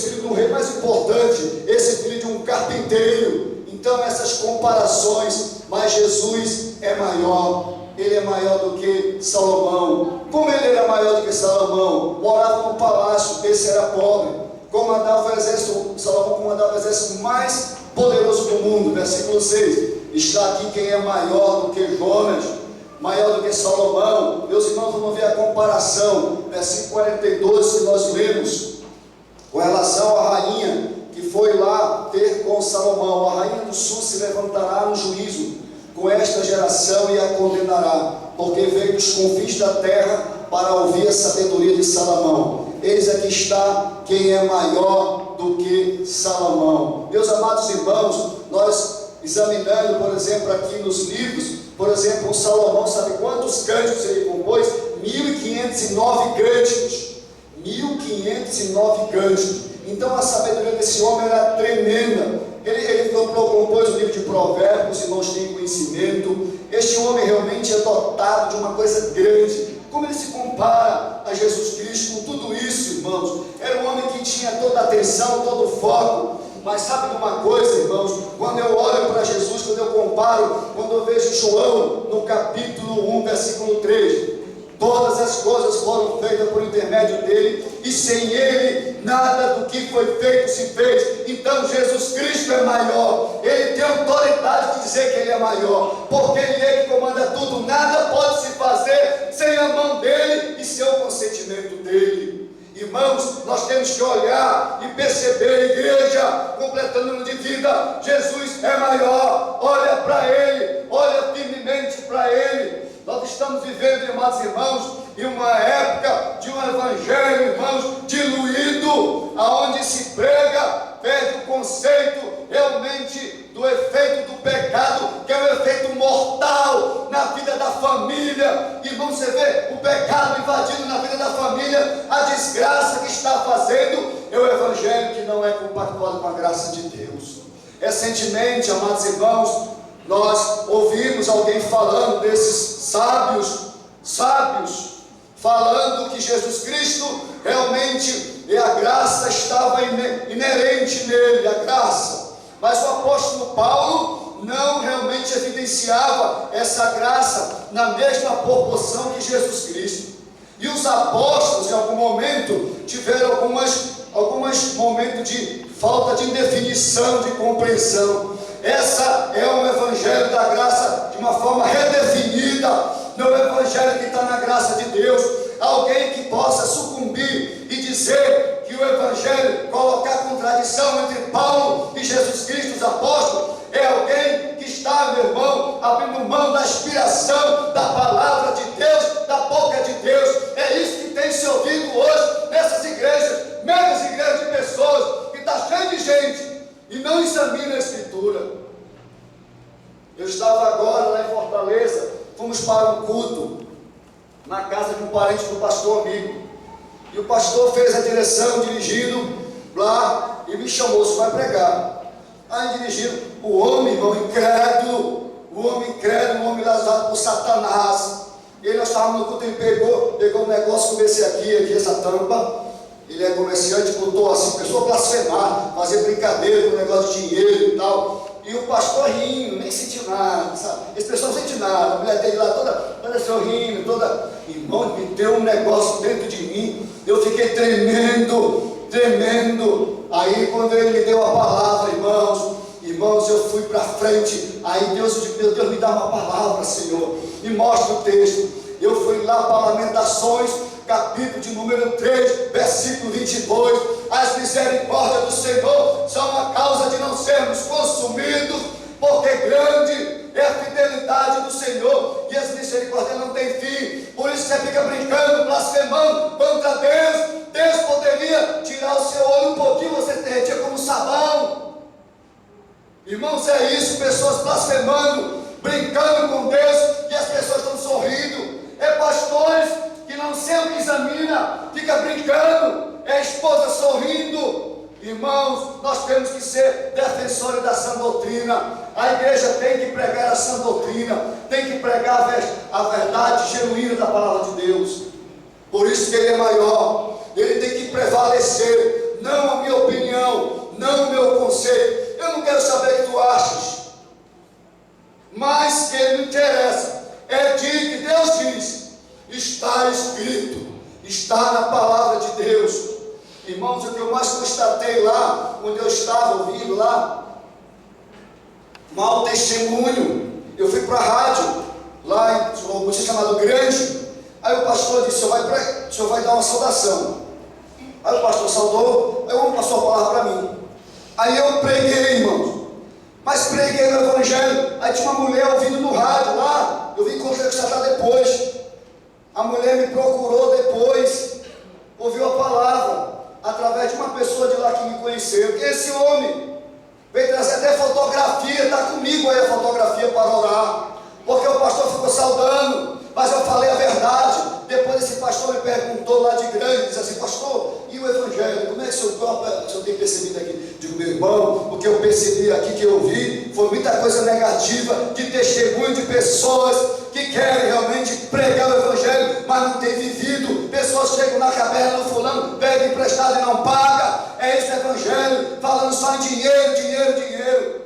filho de um rei mais importante, esse filho de um carpinteiro. Então essas comparações, mas Jesus é maior. Ele é maior do que Salomão. Como ele era maior do que Salomão? Morava no palácio, esse era pobre. Comandava o exército, Salomão comandava o exército mais poderoso do mundo. Versículo 6. Está aqui quem é maior do que Jonas, maior do que Salomão. Meus irmãos, vamos ver a comparação. Versículo 42, que nós lemos, com relação à rainha que foi lá ter com Salomão. A rainha do sul se levantará no juízo com esta geração e a condenará, porque veio dos confins da terra para ouvir a sabedoria de Salomão. Eis aqui está quem é maior do que Salomão. Meus amados irmãos, nós examinando, por exemplo, aqui nos livros, por exemplo, o Salomão, sabe quantos cânticos ele compôs? 1509 cânticos. 1509 cânticos. Então a sabedoria desse homem era tremenda. Ele compôs o livro de Provérbios, os irmãos têm conhecimento. Este homem realmente é dotado de uma coisa grande. Como ele se compara a Jesus Cristo com tudo isso, irmãos? Era um homem que tinha toda a atenção, todo o foco. Mas sabe de uma coisa, irmãos? Quando eu olho para Jesus, quando eu comparo, quando eu vejo João no capítulo 1, versículo 3, todas as coisas foram feitas por intermédio dele, e sem ele nada do que foi feito se fez. Então Jesus Cristo é maior. Ele tem autoridade de dizer que ele é maior, porque ele é que comanda tudo. Nada pode se fazer sem a mão dele e sem o consentimento dele. Irmãos, nós temos que olhar e perceber, igreja, completando o ano de vida, Jesus é maior. Olha para ele, olha firmemente para ele. Nós estamos vivendo, amados irmãos, em uma época de um evangelho, irmãos, diluído, aonde se prega, perde o conceito realmente do efeito do pecado, que é o efeito mortal na vida da família. Irmão, você vê o pecado invadindo na vida da família, a desgraça que está fazendo é o evangelho que não é compactuado com a graça de Deus. Recentemente, amados irmãos, nós ouvimos alguém falando desses sábios, falando que Jesus Cristo realmente, a graça estava inerente nele, a graça. Mas o apóstolo Paulo não realmente evidenciava essa graça na mesma proporção que Jesus Cristo. E os apóstolos, em algum momento, tiveram alguns momentos de falta de definição, de compreensão. Essa é um evangelho da graça de uma forma redefinida, não é o evangelho que está na graça de Deus. Alguém que possa sucumbir e dizer que o evangelho, colocar contradição entre Paulo e Jesus Cristo, os apóstolos, é alguém que está, meu irmão, abrindo mão da inspiração da palavra de Deus, da boca de Deus. É isso que tem se ouvido hoje nessas igrejas, megas igrejas de pessoas, que está cheio de gente e não examina a Escritura. Eu estava agora lá em Fortaleza, fomos para um culto, na casa de um parente do pastor amigo. E o pastor fez a direção, dirigindo lá, e me chamou, você vai pregar. Aí dirigindo, o homem, irmão, incrédulo, o homem lascado por Satanás. E nós estávamos no culto, ele pegou um negócio, comecei aqui, essa tampa. Ele é comerciante, botou assim, começou a blasfemar, fazer brincadeira com o negócio de dinheiro e tal. E o pastor rindo, nem sentiu nada, sabe? Esse pessoal não sente nada, a mulher dele lá toda sorrindo, toda. Irmão, me deu um negócio dentro de mim, eu fiquei tremendo. Aí quando ele me deu a palavra, irmãos, eu fui para frente. Aí Deus me dá uma palavra, Senhor, me mostra o texto. Eu fui lá para Lamentações, capítulo de número 3, versículo 22. As misericórdias do Senhor são a causa de não sermos consumidos, porque grande é a fidelidade do Senhor, e as misericórdias não têm fim. Por isso você fica brincando, blasfemando contra Deus. Deus poderia tirar o seu olho um pouquinho, você derretia como sabão. Irmãos, é isso, pessoas blasfemando, brincando com Deus, e as pessoas estão sorrindo. É pastores que não sempre examina, fica brincando, é a esposa sorrindo. Irmãos, nós temos que ser defensores da sã doutrina. A igreja tem que pregar a sã doutrina, tem que pregar a verdade genuína da palavra de Deus. Por isso que ele é maior, ele tem que prevalecer, não a minha opinião, não o meu conceito. Eu não quero saber o que tu achas, mas que não interessa, é de que Deus diz, está escrito, está na palavra de Deus. Irmãos, o que eu mais constatei lá, onde eu estava ouvindo lá, mau testemunho. Eu fui para a rádio, lá em um museu chamado Grande. Aí o pastor disse, o senhor vai dar uma saudação. Aí o pastor saudou, aí o homem passou a palavra para mim. Aí eu preguei, irmãos, mas preguei no evangelho. Aí tinha uma mulher ouvindo no rádio lá, eu vim constatar depois. A mulher me procurou depois, ouviu a palavra, através de uma pessoa de lá que me conheceu. Que esse homem veio trazer até fotografia, está comigo aí a fotografia para orar, porque o pastor ficou saudando, mas eu falei a verdade. Depois esse pastor me perguntou lá de Grande, disse assim, pastor, e o evangelho, como é que o senhor tem percebido aqui? Digo, meu irmão, o que eu percebi aqui, que eu vi, foi muita coisa negativa, de testemunho de pessoas que querem realmente pregar o evangelho, mas não têm vivido. Pessoas chegam na caverna do fulano, pegam emprestado e não pagam. É esse evangelho, falando só em dinheiro.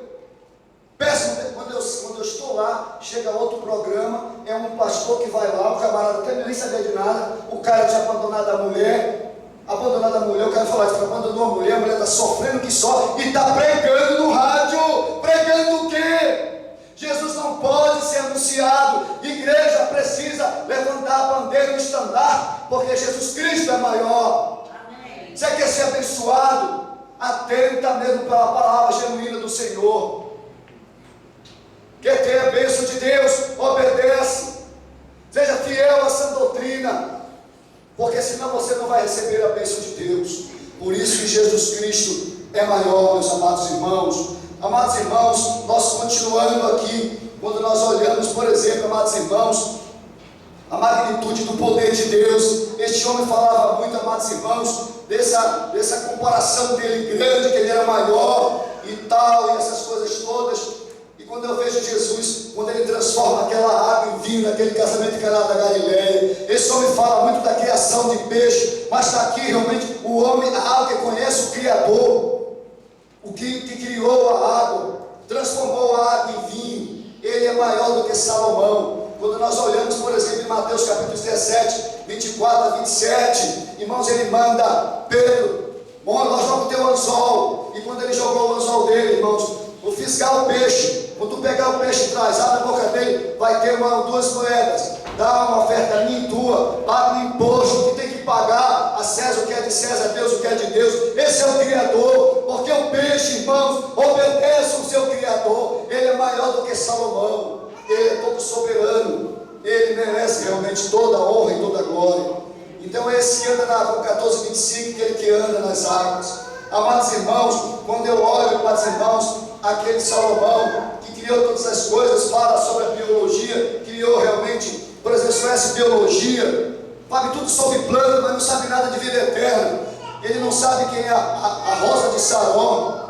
Péssimo. Quando eu estou lá, chega outro programa, é um pastor que vai lá, o camarada que nem sabia de nada, o cara tinha abandonado a mulher, o cara falou que abandonou a mulher está sofrendo que só, e está pregando no rádio. Pregando o quê? Jesus não pode ser anunciado. Igreja precisa levantar a bandeira do estandarte, porque Jesus Cristo é maior. Amém. Você quer ser abençoado? Atenta mesmo pela palavra genuína do Senhor. Quer ter a bênção de Deus? Obedece. Seja fiel à sã doutrina, porque senão você não vai receber a bênção de Deus. Por isso que Jesus Cristo é maior, meus amados irmãos. Amados irmãos, nós continuando aqui, quando nós olhamos, por exemplo, amados irmãos, a magnitude do poder de Deus. Este homem falava muito, amados irmãos, dessa comparação dele grande, que ele era maior e tal, e essas coisas todas. E quando eu vejo Jesus, quando ele transforma aquela água em vinho, naquele casamento de Caná da Galileia, esse homem fala muito da criação de peixe, mas está aqui realmente o homem, a água que conhece o Criador, o que criou a água, transformou a água em vinho. Ele é maior do que Salomão. Quando nós olhamos, por exemplo, em Mateus capítulo 17, 24 a 27, irmãos, ele manda Pedro, nós vamos ter o anzol. E quando ele jogou o anzol dele, irmãos, o fiscal, o peixe, quando tu pegar o peixe e traz na boca dele, vai ter duas moedas. Dá uma oferta minha e tua, paga o imposto que tem que pagar a César o que é de César, a Deus o que é de Deus. Esse é o Criador, porque o peixe, irmãos, obedece o seu Criador. Ele é maior do que Salomão, ele é todo soberano, ele merece realmente toda a honra e toda a glória. Então esse que anda com 14:25, aquele que anda nas águas. Amados irmãos, quando eu olho, amados irmãos, aquele Salomão que criou todas as coisas, fala sobre a biologia, criou realmente por exemplo, conhece biologia, sabe tudo sobre plantas, mas não sabe nada de vida eterna. Ele não sabe quem é a rosa de Saron.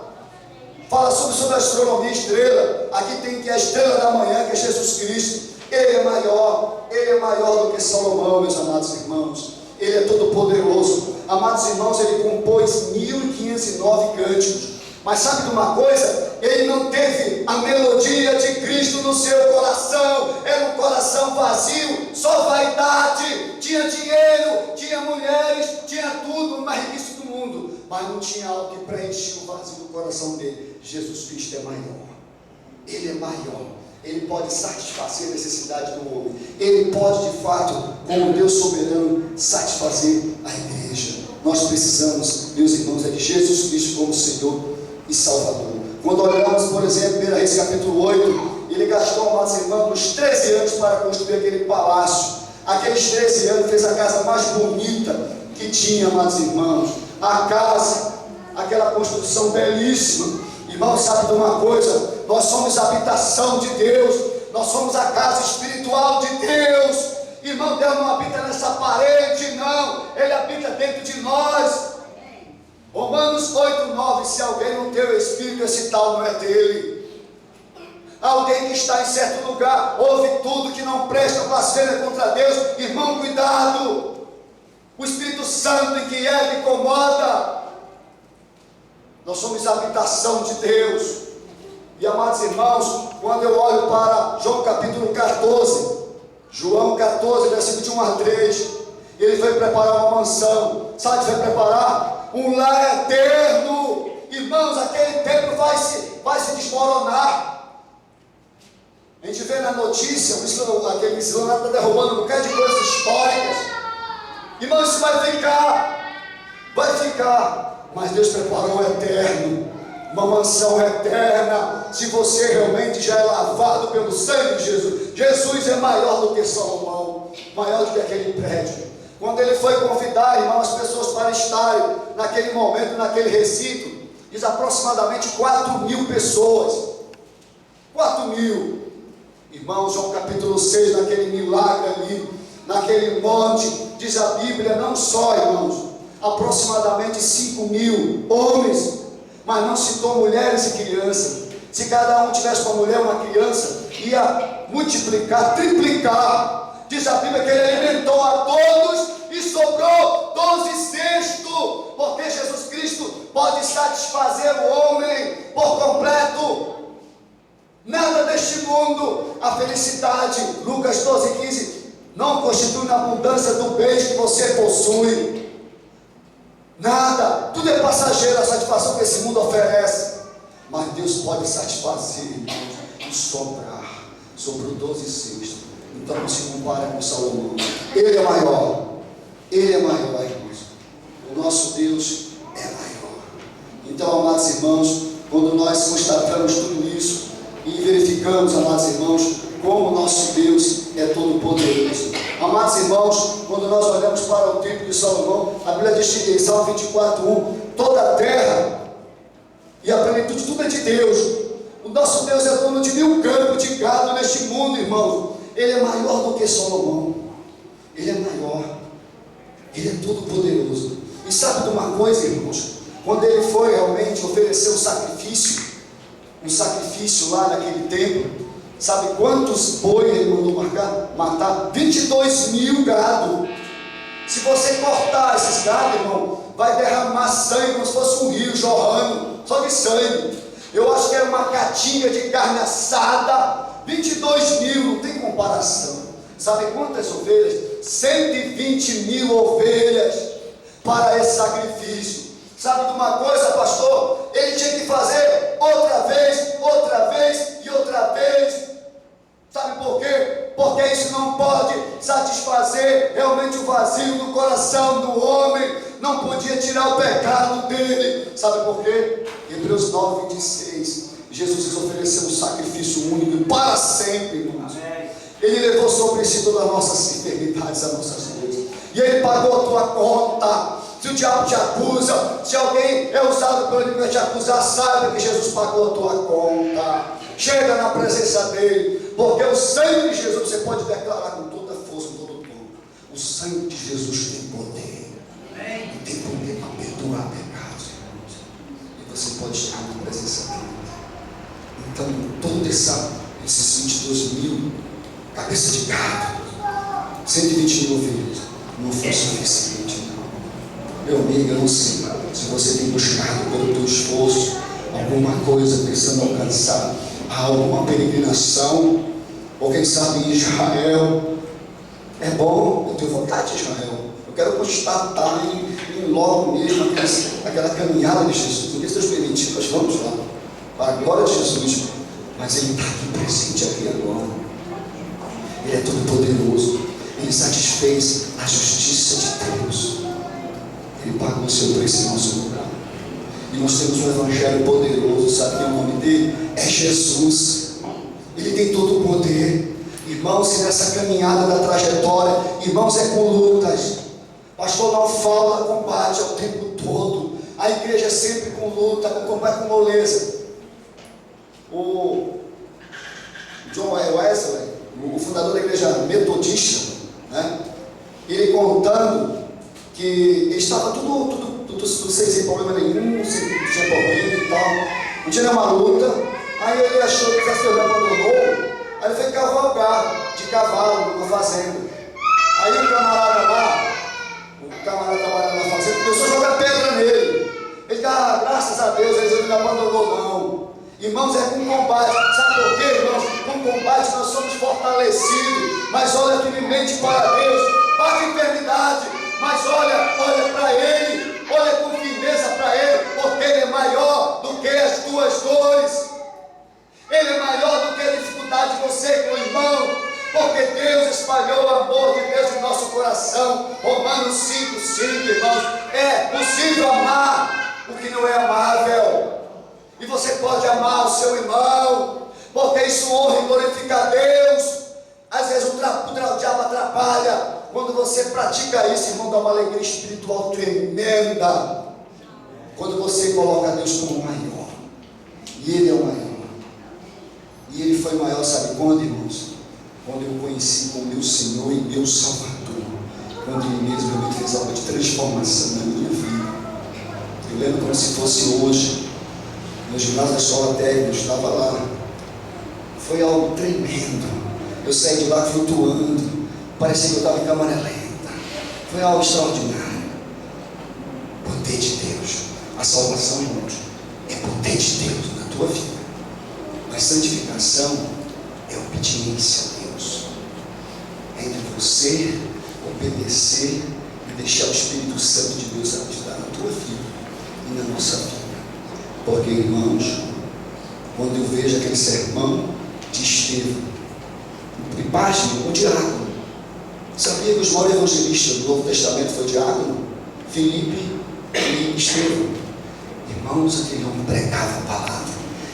Fala sobre a astronomia, estrela. Aqui tem que é a estrela da manhã, que é Jesus Cristo. Ele é maior do que Salomão, meus amados irmãos. Ele é todo poderoso. Amados irmãos, ele compôs 1509 cânticos. Mas sabe de uma coisa? Ele não teve a melodia de Cristo no seu coração. Era um coração vazio, só vaidade. Tinha dinheiro, tinha mulheres, tinha tudo, mais riquíssimo do mundo, mas não tinha algo que preenchia o vazio do coração dele. Jesus Cristo é maior. Ele é maior. Ele pode satisfazer a necessidade do homem. Ele pode, de fato, como Deus soberano, satisfazer a igreja. Nós precisamos, meus irmãos, é de Jesus Cristo como Senhor e Salvador. Quando olhamos, por exemplo, 1 Reis capítulo 8, ele gastou, amados irmãos, uns 13 anos para construir aquele palácio. Aqueles 13 anos fez a casa mais bonita que tinha, amados irmãos. A casa, aquela construção belíssima. Irmãos, sabe de uma coisa? Nós somos a habitação de Deus. Nós somos a casa espiritual de Deus. Irmão, Deus não habita nessa parede, não. Ele habita dentro de nós. Romanos 8:9, se alguém não tem o Espírito, esse tal não é dele. Alguém que está em certo lugar, ouve tudo que não presta, blasfêmia contra Deus. Irmão, cuidado. O Espírito Santo em que ele incomoda. Nós somos a habitação de Deus. E amados irmãos, quando eu olho para João capítulo 14, João 14, versículo de 1 a 3, ele foi preparar uma mansão. Sabe o que vai preparar? Um lar eterno. Irmãos, aquele templo vai se desmoronar. A gente vê na notícia, aquele missionário está derrubando um bocado de coisas históricas. Irmãos, isso vai ficar. Mas Deus preparou um eterno, uma mansão eterna. Se você realmente já é lavado pelo sangue de Jesus, Jesus é maior do que Salomão, maior do que aquele prédio. Quando ele foi convidar, irmão, as pessoas para estarem naquele momento, naquele recinto, diz aproximadamente 4.000 pessoas. 4.000. Irmão, João capítulo 6, naquele milagre ali, naquele monte, diz a Bíblia, não só, irmãos, aproximadamente 5.000 homens, mas não citou mulheres e crianças. Se cada um tivesse uma mulher, uma criança, ia multiplicar, triplicar. Diz a Bíblia que ele alimentou a todos e sobrou 12 cestos, porque Jesus Cristo pode satisfazer o homem por completo. Nada deste mundo, a felicidade, Lucas 12:15, não constitui na abundância do bem que você possui. Nada, tudo é passageiro, a satisfação que esse mundo oferece. Mas Deus pode satisfazer, irmãos, e sobrar. Sobrou 12 cestos. Então não se compara com Salomão. Ele é maior. Ele é maior, irmãos. O nosso Deus é maior. Então, amados irmãos, quando nós constatamos tudo isso e verificamos, amados irmãos, como o nosso Deus é todo poderoso. Amados irmãos, quando nós olhamos para o templo de Salomão, a Bíblia diz em Salmo 24:1, toda a terra e a plenitude tudo é de Deus. O nosso Deus é dono de 1000 campos de gado neste mundo, irmãos. Ele é maior do que Salomão. Ele é maior. Ele é todo poderoso. E sabe de uma coisa, irmãos? Quando ele foi realmente oferecer um sacrifício lá naquele templo, sabe quantos bois ele mandou matar? 22.000 gado. Se você cortar esses gados, irmão, vai derramar sangue como se fosse um rio jorrando, só de sangue. Eu acho que era uma catinga de carne assada. 22.000, não tem comparação. Sabe quantas ovelhas? 120.000 ovelhas para esse sacrifício. Sabe de uma coisa, pastor? Ele tinha que fazer outra vez e outra vez. Sabe por quê? Porque isso não pode satisfazer realmente o vazio do coração do homem. Não podia tirar o pecado dele. Sabe por quê? Hebreus 9:26. Jesus ofereceu um sacrifício único para sempre, irmãos. Ele levou sobre si todas as nossas enfermidades, as nossas dores. E ele pagou a tua conta. Se o diabo te acusa, se alguém é usado pelo inimigo para te acusar, saiba que Jesus pagou a tua conta. Chega na presença dele, porque o sangue de Jesus você pode declarar com toda O sangue de Jesus tem poder. E tem poder para perdoar pecados, irmãos. E você pode estar na presença dele. Então, esses 22 mil cabeça de gado, 120 mil ovelhas, não foi suficiente, não. Meu amigo, eu não sei se você tem buscado pelo teu esforço alguma coisa pensando em alcançar alguma peregrinação, ou quem sabe em Israel. É bom, eu tenho vontade de Israel. Eu quero constatar em logo mesmo aquela caminhada de Jesus. Não que Deus permitir, nós vamos lá, para a glória de Jesus. Mas Ele está aqui presente aqui agora. Ele é todo poderoso. Ele satisfez a justiça de Deus. Ele pagou o seu preço em nosso lugar. E nós temos um evangelho poderoso. Sabe quem é o nome dele? É Jesus. Ele tem todo o poder. Irmãos, e nessa caminhada da trajetória, irmãos, é com lutas. Pastor não fala, combate ao tempo todo. A igreja é sempre com luta, com combate, com moleza. O John Wesley, o fundador da igreja metodista, né? Ele contando que ele estava tudo sem problema nenhum, sem problema e tal, não tinha nenhuma luta. Aí ele achou que o Senhor abandonou. Aí ele foi cavalgar de cavalo numa fazenda. Aí o camarada trabalhando na fazenda, começou a jogar pedra nele. Ele disse, graças a Deus, ele não abandonou não. Irmãos, é com combate. Sabe por quê, irmãos? Com combate nós somos fortalecidos. Mas olha firmemente para Deus, bate a enfermidade, mas olha para Ele, olha com firmeza para Ele, porque Ele é maior do que as tuas dores. Ele é maior do que a dificuldade de você com o irmão, porque Deus espalhou o amor de Deus em nosso coração. Romanos 5:5, irmãos, é possível amar o que não é amável. E você pode amar o seu irmão, porque isso honra e glorifica a Deus. Às vezes o diabo atrapalha. Quando você pratica isso, irmão, dá uma alegria espiritual tremenda. Quando você coloca Deus como maior, e Ele é o maior. E Ele foi maior, sabe quando, irmãos? Quando eu conheci como meu Senhor e meu Salvador. Quando Ele mesmo me fez algo de transformação na minha vida. Eu lembro como se fosse hoje. No ginásio da escola técnica, eu estava lá. Foi algo tremendo. Eu saí de lá flutuando. Parecia que eu estava em câmara lenta. Foi algo extraordinário. Poder de Deus. A salvação, irmãos, é poder de Deus na tua vida. Mas santificação é obediência a Deus. É entre você obedecer e deixar o Espírito Santo de Deus habitar na tua vida e na nossa vida. Porque, irmãos, quando eu vejo aquele sermão de Estevão, e página, o diácono, sabia que os maiores evangelistas do Novo Testamento foi diácono? Filipe e Estevão. Irmãos, aquele homem pregava a palavra.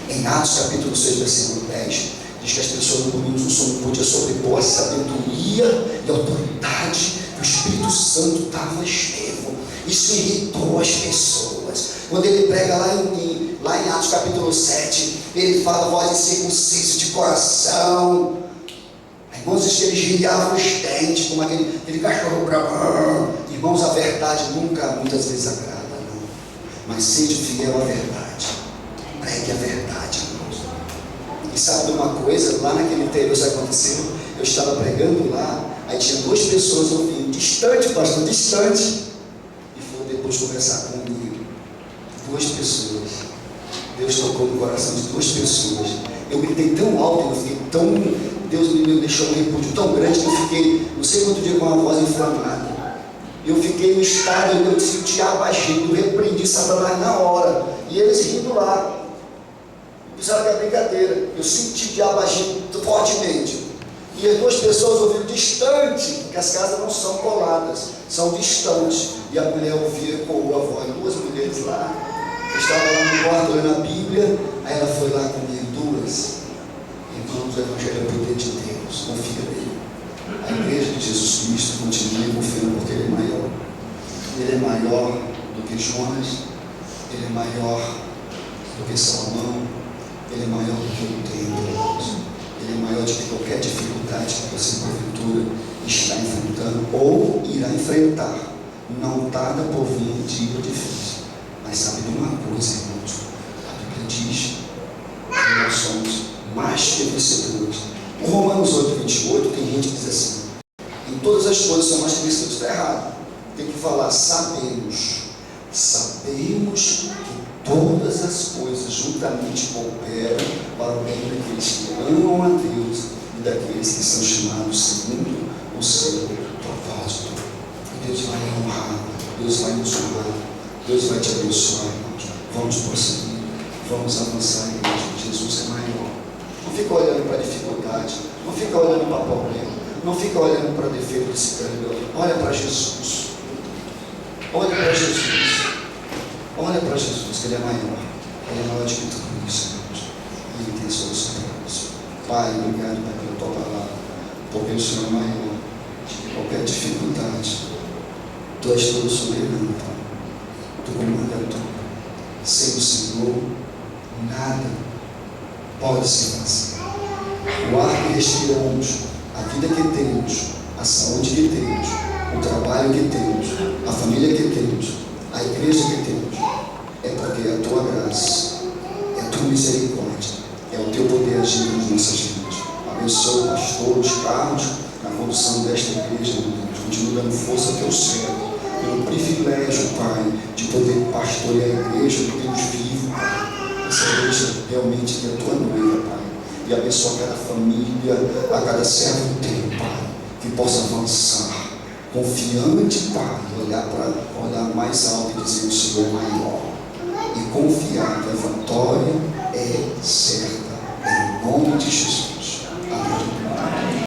Em Atos capítulo 6, versículo 10, diz que as pessoas não podiam sobrepor a sabedoria e a autoridade que o Espírito Santo dava a Estevão. Isso irritou as pessoas. Quando ele prega lá em Atos capítulo 7, ele fala voz de circunciso de coração. Irmãos, eles grilhavam os dentes como aquele cachorro bravo. Irmãos, a verdade nunca, muitas vezes agrada, não. Mas seja fiel à verdade. Pregue a verdade, irmãos. E sabe de uma coisa? Lá naquele tempo isso aconteceu. Eu estava pregando lá, aí tinha 2 pessoas ouvindo, distante, pastor, distante. E foram depois conversar comigo. 2 pessoas. Deus tocou no coração de 2 pessoas. Eu gritei tão alto, eu fiquei tão... Deus me deixou um repúdio tão grande que eu fiquei, não sei quanto dia, com a voz inflamada. Eu fiquei no estado, eu disse, o diabo agindo, eu repreendi Satanás na hora. E eles rindo lá. Pensaram que era brincadeira. Eu senti o diabo agindo fortemente. E as 2 pessoas ouviram distante, porque as casas não são coladas, são distantes. E a mulher ouvia, ecoou a voz. 2 mulheres lá. Eu estava lá no quarto lendo a Bíblia, aí ela foi lá comigo, 2. Irmãos, o Evangelho é o poder de Deus, confia nele. A igreja de Jesus Cristo continua confiando porque Ele é maior. Ele é maior do que Jonas, Ele é maior do que Salomão, Ele é maior do que o templo, irmãos. Ele é maior do que qualquer dificuldade que você porventura está enfrentando ou irá enfrentar. Não tarda por vir dia difícil. Mas sabe de uma coisa, irmãos? A Bíblia diz que nós somos mais que vencedores. O Romanos 8:28 tem gente que diz assim: em todas as coisas são mais que vencedores. Está errado. Tem que falar sabemos. Sabemos que todas as coisas juntamente cooperam para o bem daqueles que amam a Deus e daqueles que são chamados segundo o seu propósito. E Deus vai honrar, Deus vai nos honrar, Deus vai te abençoar, irmãos. Vamos prosseguir, vamos avançar, igreja. Jesus é maior. Não fica olhando para a dificuldade, não fica olhando para o problema, não fica olhando para o defeito desse câmbio. Olha para Jesus. Olha para Jesus. Olha para Jesus, que Ele é maior. Ele é maior de que tudo isso, irmãos. E Ele tem solução para isso. Pai, obrigado, Pai, pela Tua palavra. Porque o Senhor é maior de qualquer dificuldade. Tu és todo soberano, Pai. Tu comanda tudo. Sem o Senhor, nada pode se fazer. O ar que respiramos, a vida que temos, a saúde que temos, o trabalho que temos, a família que temos, a igreja que temos, é porque é a Tua graça, é a Tua misericórdia, é o Teu poder agir nas nossas vidas. Abençoa o pastor, os carros, na condução desta igreja, meu Deus. Continua dando força ao Teu servo, pelo privilégio, Pai, de poder pastorear a igreja do Deus vivo, Pai. Essa igreja realmente é a Tua noiva, Pai. E abençoa cada família, a cada servo Teu, Pai, que possa avançar confiante, Pai, olhar mais alto e dizer: o Senhor é maior, e confiar que a vitória é certa, em nome de Jesus. Amém.